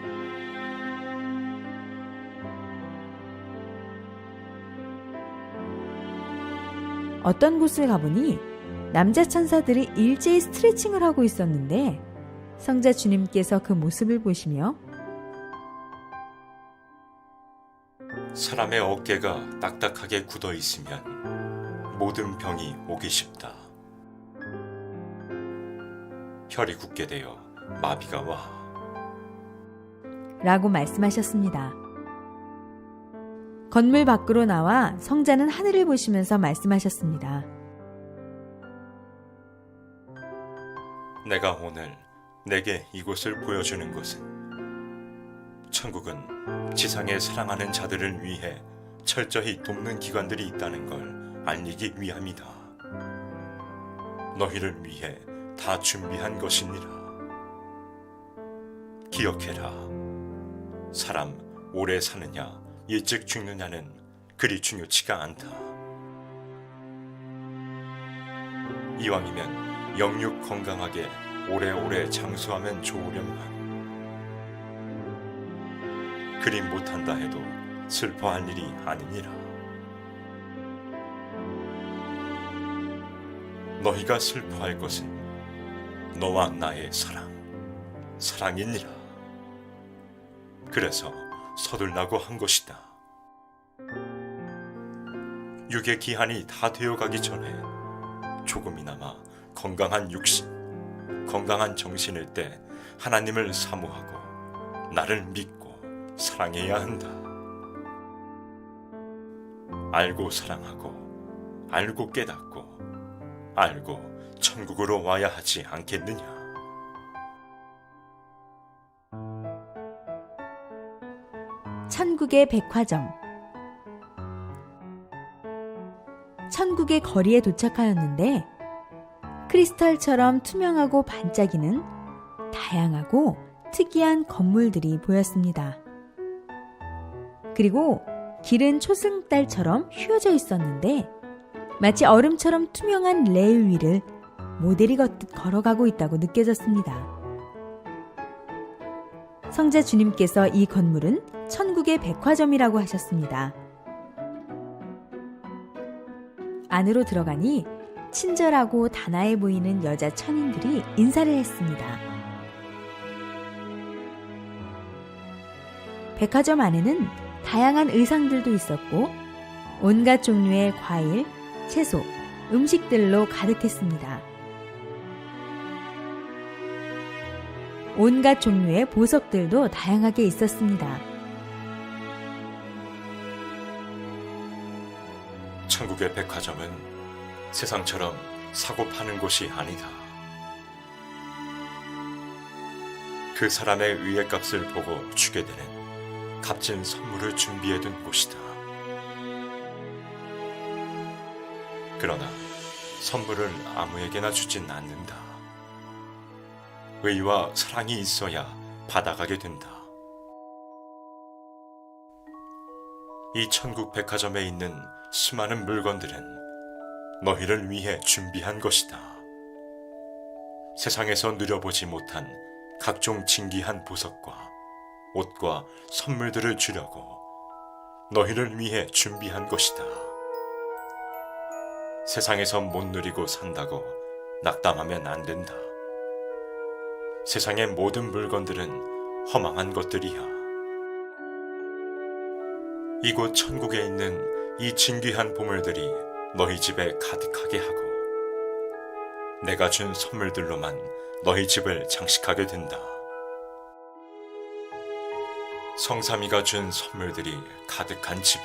어떤 곳을 가보니 남자 천사들이 일제히 스트레칭을 하고 있었는데 성자 주님께서 그 모습을 보시며 사람의 어깨가 딱딱하게 굳어 있으면 모든 병이 오기 쉽다. 혈이 굳게 되어 마비가 와. 라고 말씀하셨습니다. 건물 밖으로 나와 성자는 하늘을 보시면서 말씀하셨습니다. 내가 오늘 내게 이곳을 보여주는 것은 천국은 지상에 사랑하는 자들을 위해 철저히 돕는 기관들이 있다는 걸 알리기 위함이다. 너희를 위해 다 준비한 것이니라. 기억해라. 사람 오래 사느냐 일찍 죽느냐는 그리 중요치가 않다. 이왕이면 영육 건강하게 오래오래 장수하면 좋으련만 그리 못한다 해도 슬퍼할 일이 아니니라. 너희가 슬퍼할 것은 너와 나의 사랑이니라. 그래서 서둘라고 한 것이다. 육의 기한이 다 되어가기 전에 조금이나마 건강한 육신, 건강한 정신일 때 하나님을 사모하고 나를 믿고 사랑해야 한다. 알고 사랑하고 알고 깨닫고 알고 천국으로 와야 하지 않겠느냐. 천국의 백화점. 천국의 거리에 도착하였는데 크리스탈처럼 투명하고 반짝이는 다양하고 특이한 건물들이 보였습니다. 그리고 길은 초승달처럼 휘어져 있었는데 마치 얼음처럼 투명한 레일 위를 모델이 걷듯 걸어가고 있다고 느껴졌습니다. 성자 주님께서 이 건물은 천국의 백화점이라고 하셨습니다. 안으로 들어가니 친절하고 단아해 보이는 여자 천인들이 인사를 했습니다. 백화점 안에는 다양한 의상들도 있었고 온갖 종류의 과일, 채소, 음식들로 가득했습니다. 온갖 종류의 보석들도 다양하게 있었습니다. 천국의 백화점은 세상처럼 사고 파는 곳이 아니다. 그 사람의 의의 값을 보고 주게 되는 값진 선물을 준비해둔 곳이다. 그러나 선물을 아무에게나 주진 않는다. 의와 사랑이 있어야 받아가게 된다. 이 천국 백화점에 있는 수많은 물건들은 너희를 위해 준비한 것이다. 세상에서 누려보지 못한 각종 진귀한 보석과 옷과 선물들을 주려고 너희를 위해 준비한 것이다. 세상에서 못 누리고 산다고 낙담하면 안 된다. 세상의 모든 물건들은 허망한 것들이야. 이곳 천국에 있는 이 진귀한 보물들이 너희 집에 가득하게 하고 내가 준 선물들로만 너희 집을 장식하게 된다. 성삼이가 준 선물들이 가득한 집에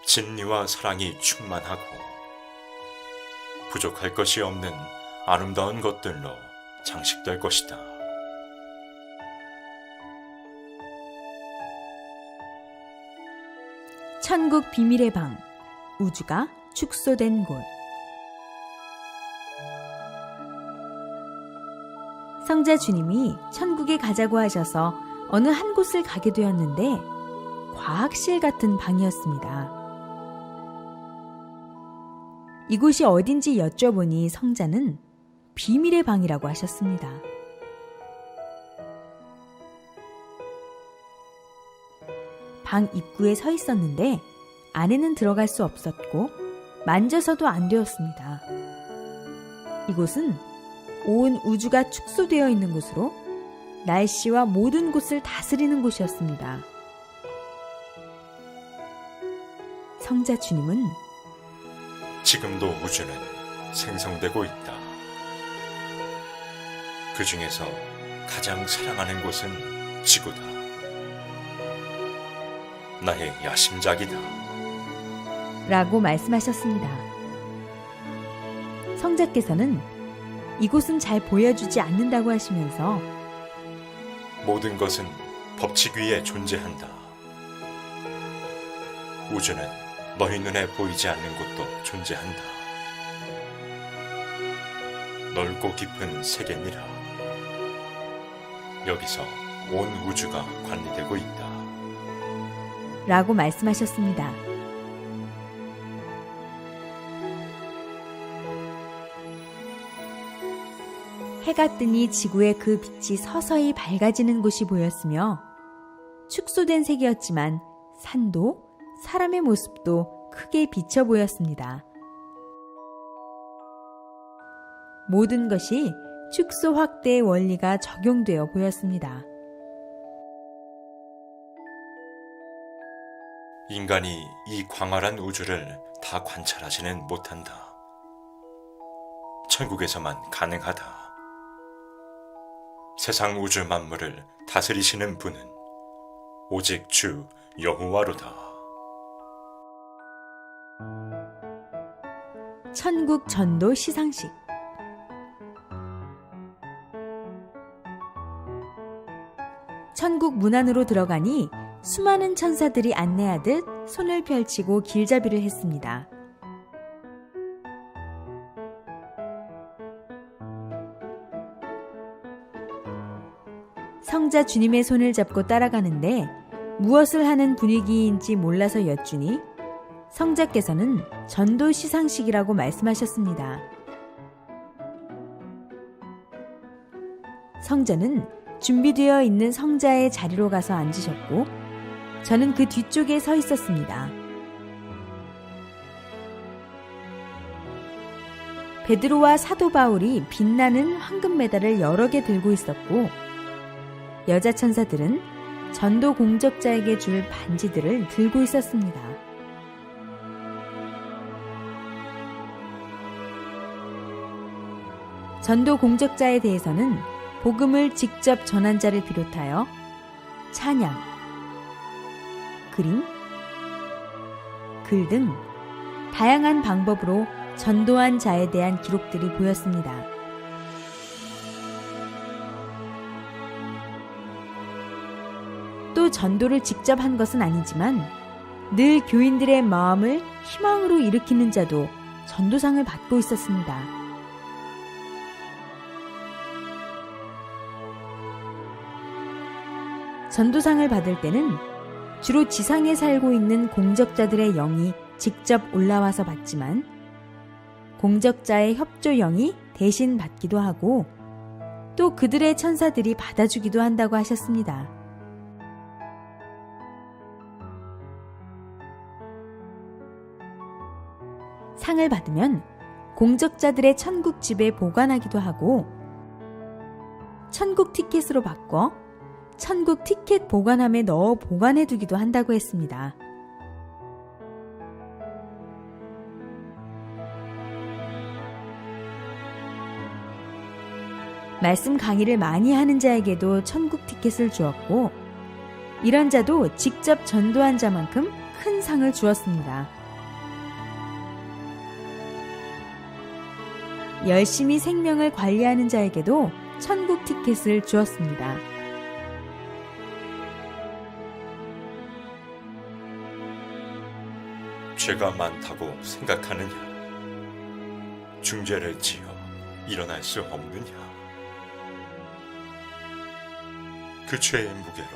진리와 사랑이 충만하고 부족할 것이 없는 아름다운 것들로 장식될 것이다. 천국 비밀의 방, 우주가 축소된 곳. 성자 주님이 천국에 가자고 하셔서 어느 한 곳을 가게 되었는데 과학실 같은 방이었습니다. 이곳이 어딘지 여쭤보니 성자는 비밀의 방이라고 하셨습니다. 방 입구에 서 있었는데 안에는 들어갈 수 없었고 만져서도 안 되었습니다. 이곳은 온 우주가 축소되어 있는 곳으로 날씨와 모든 곳을 다스리는 곳이었습니다. 성자 주님은 지금도 우주는 생성되고 있다. 그 중에서 가장 사랑하는 곳은 지구다. 나의 야심작이다. 라고 말씀하셨습니다. 성자께서는 이곳은 잘 보여주지 않는다고 하시면서 모든 것은 법칙 위에 존재한다. 우주는 너희 눈에 보이지 않는 곳도 존재한다. 넓고 깊은 세계니라. 여기서 온 우주가 관리되고 있다. 라고 말씀하셨습니다. 해가 뜨니 지구의 그 빛이 서서히 밝아지는 곳이 보였으며 축소된 색이었지만 산도 사람의 모습도 크게 비쳐 보였습니다. 모든 것이 축소 확대의 원리가 적용되어 보였습니다. 인간이 이 광활한 우주를 다 관찰하지는 못한다. 천국에서만 가능하다. 세상 우주 만물을 다스리시는 분은 오직 주 여호와로다. 천국 전도 시상식. 천국 문 안으로 들어가니 수많은 천사들이 안내하듯 손을 펼치고 길잡이를 했습니다. 성자 주님의 손을 잡고 따라가는데 무엇을 하는 분위기인지 몰라서 여쭈니 성자께서는 전도 시상식이라고 말씀하셨습니다. 성자는 준비되어 있는 성자의 자리로 가서 앉으셨고 저는 그 뒤쪽에 서 있었습니다. 베드로와 사도 바울이 빛나는 황금 메달을 여러 개 들고 있었고 여자 천사들은 전도 공적자에게 줄 반지들을 들고 있었습니다. 전도 공적자에 대해서는 복음을 직접 전한 자를 비롯하여 찬양, 그림, 글 등 다양한 방법으로 전도한 자에 대한 기록들이 보였습니다. 또 전도를 직접 한 것은 아니지만 늘 교인들의 마음을 희망으로 일으키는 자도 전도상을 받고 있었습니다. 전도상을 받을 때는 주로 지상에 살고 있는 공적자들의 영이 직접 올라와서 받지만 공적자의 협조 영이 대신 받기도 하고 또 그들의 천사들이 받아주기도 한다고 하셨습니다. 상을 받으면 공적자들의 천국 집에 보관하기도 하고 천국 티켓으로 바꿔 천국 티켓 보관함에 넣어 보관해두기도 한다고 했습니다. 말씀 강의를 많이 하는 자에게도 천국 티켓을 주었고 이런 자도 직접 전도한 자만큼 큰 상을 주었습니다. 열심히 생명을 관리하는 자에게도 천국 티켓을 주었습니다. 죄가 많다고 생각하느냐? 중죄를 지어 일어날 수 없느냐? 그 죄의 무게로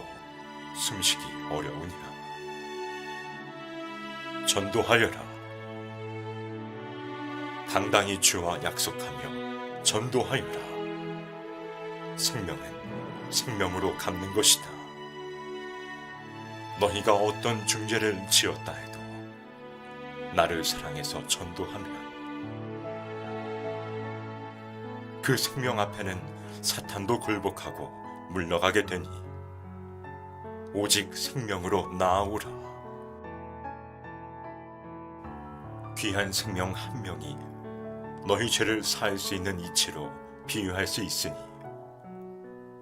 숨쉬기 어려우냐? 전도하여라. 당당히 주와 약속하며 전도하여라. 생명은 생명으로 갚는 것이다. 너희가 어떤 중죄를 지었다 해도 나를 사랑해서 전도하면 그 생명 앞에는 사탄도 굴복하고 물러가게 되니 오직 생명으로 나아오라. 귀한 생명 한 명이 너희 죄를 사할 수 있는 이치로 비유할 수 있으니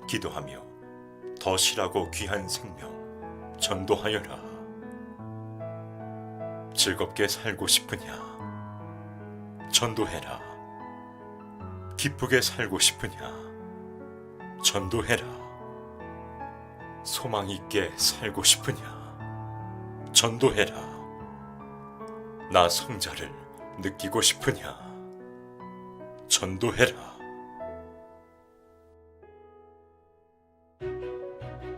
기도하며 더 실하고 귀한 생명 전도하여라. 즐겁게 살고 싶으냐? 전도해라. 기쁘게 살고 싶으냐? 전도해라. 소망 있게 살고 싶으냐? 전도해라. 나 성자를 느끼고 싶으냐? 전도해라.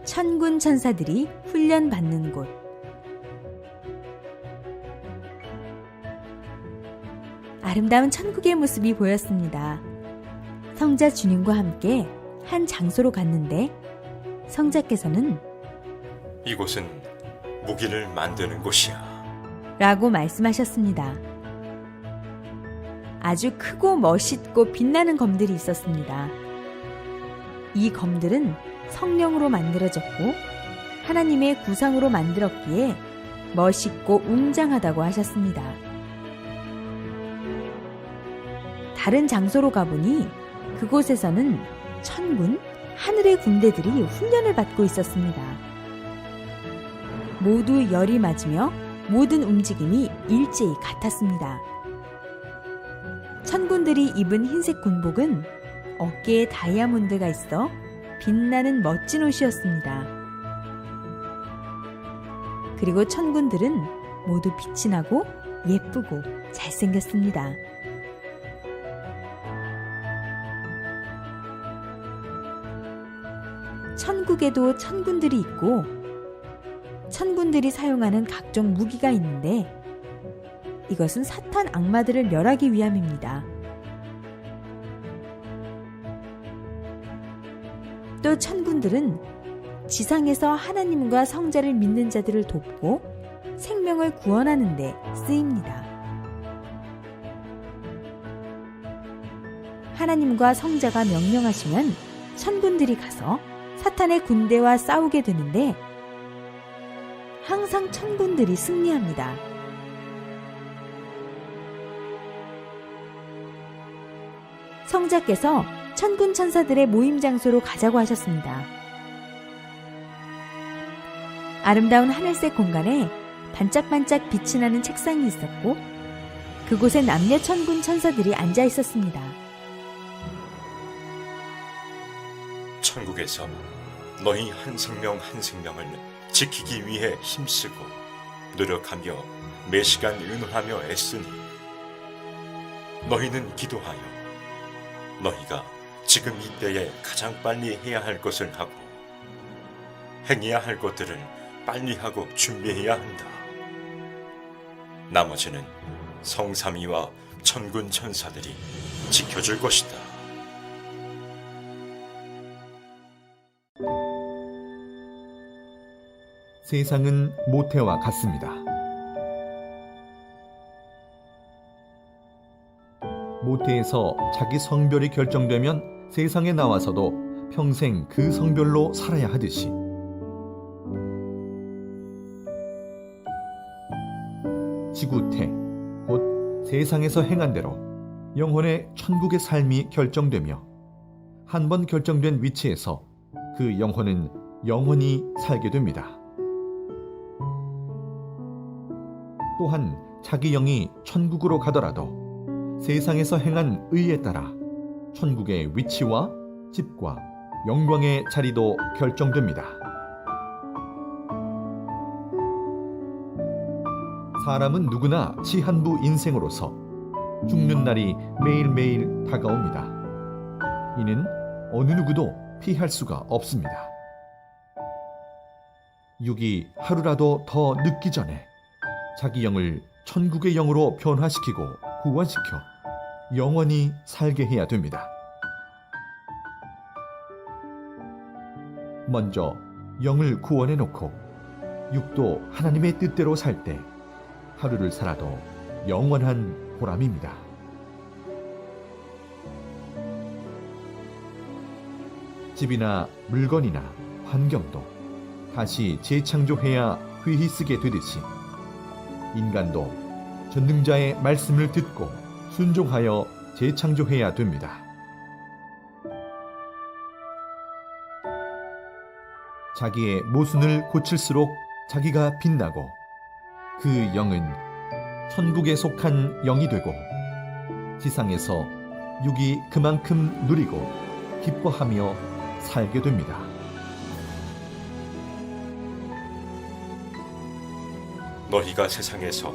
천군 천사들이 훈련받는 곳. 아름다운 천국의 모습이 보였습니다. 성자 주님과 함께 한 장소로 갔는데 성자께서는 이곳은 무기를 만드는 곳이야. 라고 말씀하셨습니다. 아주 크고 멋있고 빛나는 검들이 있었습니다. 이 검들은 성령으로 만들어졌고 하나님의 구상으로 만들었기에 멋있고 웅장하다고 하셨습니다. 다른 장소로 가보니 그곳에서는 천군, 하늘의 군대들이 훈련을 받고 있었습니다. 모두 열이 맞으며 모든 움직임이 일제히 같았습니다. 천군들이 입은 흰색 군복은 어깨에 다이아몬드가 있어 빛나는 멋진 옷이었습니다. 그리고 천군들은 모두 빛이 나고 예쁘고 잘생겼습니다. 천국에도 천군들이 있고 천군들이 사용하는 각종 무기가 있는데 이것은 사탄 악마들을 멸하기 위함입니다. 또 천군들은 지상에서 하나님과 성자를 믿는 자들을 돕고 생명을 구원하는 데 쓰입니다. 하나님과 성자가 명령하시면 천군들이 가서 사탄의 군대와 싸우게 되는데 항상 천군들이 승리합니다. 성자께서 천군 천사들의 모임 장소로 가자고 하셨습니다. 아름다운 하늘색 공간에 반짝반짝 빛이 나는 책상이 있었고 그곳에 남녀 천군 천사들이 앉아 있었습니다. 천국에서 너희 한 생명 한 생명을 지키기 위해 힘쓰고 노력하며 매시간 은호하며 애쓰니 너희는 기도하여 너희가 지금 이때에 가장 빨리 해야 할 것을 하고 행해야 할 것들을 빨리 하고 준비해야 한다. 나머지는 성삼위와 천군 천사들이 지켜줄 것이다. 세상은 모태와 같습니다. 모태에서 자기 성별이 결정되면 세상에 나와서도 평생 그 성별로 살아야 하듯이 지구태, 곧 세상에서 행한 대로 영혼의 천국의 삶이 결정되며 한 번 결정된 위치에서 그 영혼은 영원히 살게 됩니다. 또한 자기 영이 천국으로 가더라도 세상에서 행한 의에 따라 천국의 위치와 집과 영광의 자리도 결정됩니다. 사람은 누구나 시한부 인생으로서 죽는 날이 매일매일 다가옵니다. 이는 어느 누구도 피할 수가 없습니다. 육이 하루라도 더 늦기 전에 자기 영을 천국의 영으로 변화시키고 구원시켜 영원히 살게 해야 됩니다. 먼저 영을 구원해 놓고 육도 하나님의 뜻대로 살 때 하루를 살아도 영원한 보람입니다. 집이나 물건이나 환경도 다시 재창조해야 휘휘 쓰게 되듯이 인간도 전능자의 말씀을 듣고 순종하여 재창조해야 됩니다. 자기의 모순을 고칠수록 자기가 빛나고 그 영은 천국에 속한 영이 되고 지상에서 육이 그만큼 누리고 기뻐하며 살게 됩니다. 너희가 세상에서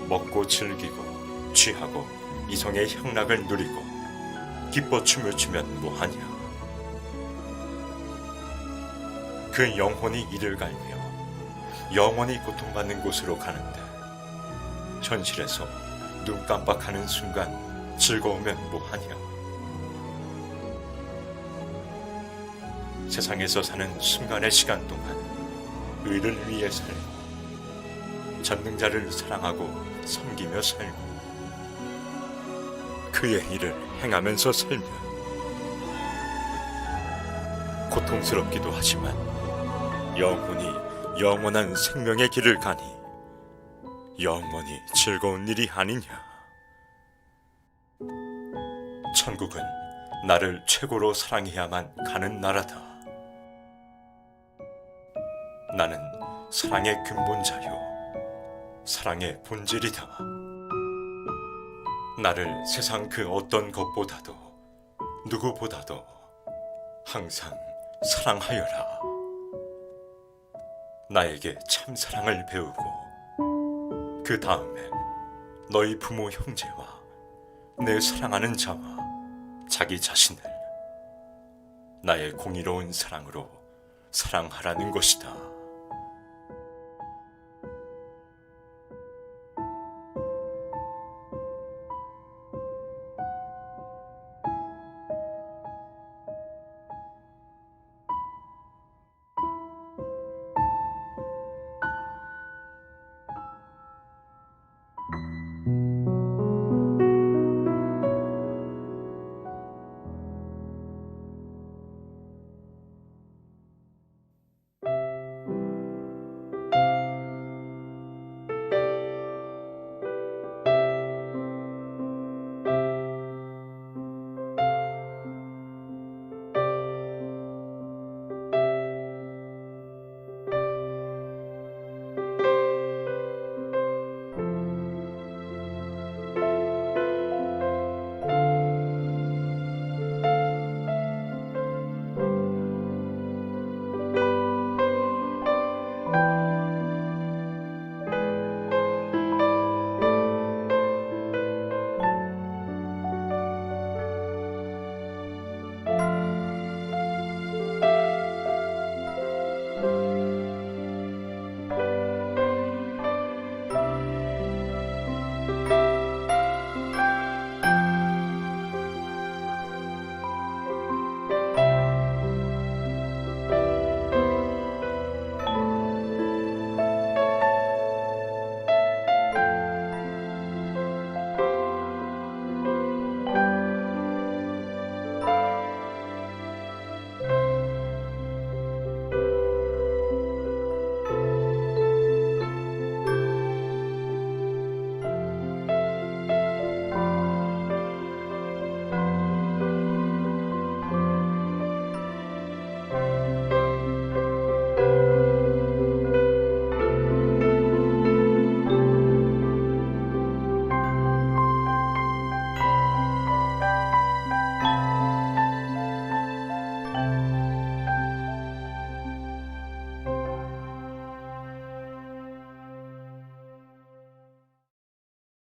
먹고 즐기고 취하고 이성의 향락을 누리고 기뻐 춤을 추면 뭐하냐? 그 영혼이 이를 갈며 영원히 고통받는 곳으로 가는데 현실에서 눈 깜빡하는 순간 즐거우면 뭐하냐? 세상에서 사는 순간의 시간 동안 의를 위해 살고 전능자를 사랑하고 섬기며 살고 그의 일을 행하면서 살면 고통스럽기도 하지만 영혼이 영원한 생명의 길을 가니 영원히 즐거운 일이 아니냐. 천국은 나를 최고로 사랑해야만 가는 나라다. 나는 사랑의 근본자요 사랑의 본질이다. 나를 세상 그 어떤 것보다도 누구보다도 항상 사랑하여라. 나에게 참 사랑을 배우고 그 다음에 너희 부모 형제와 내 사랑하는 자와 자기 자신을 나의 공의로운 사랑으로 사랑하라는 것이다.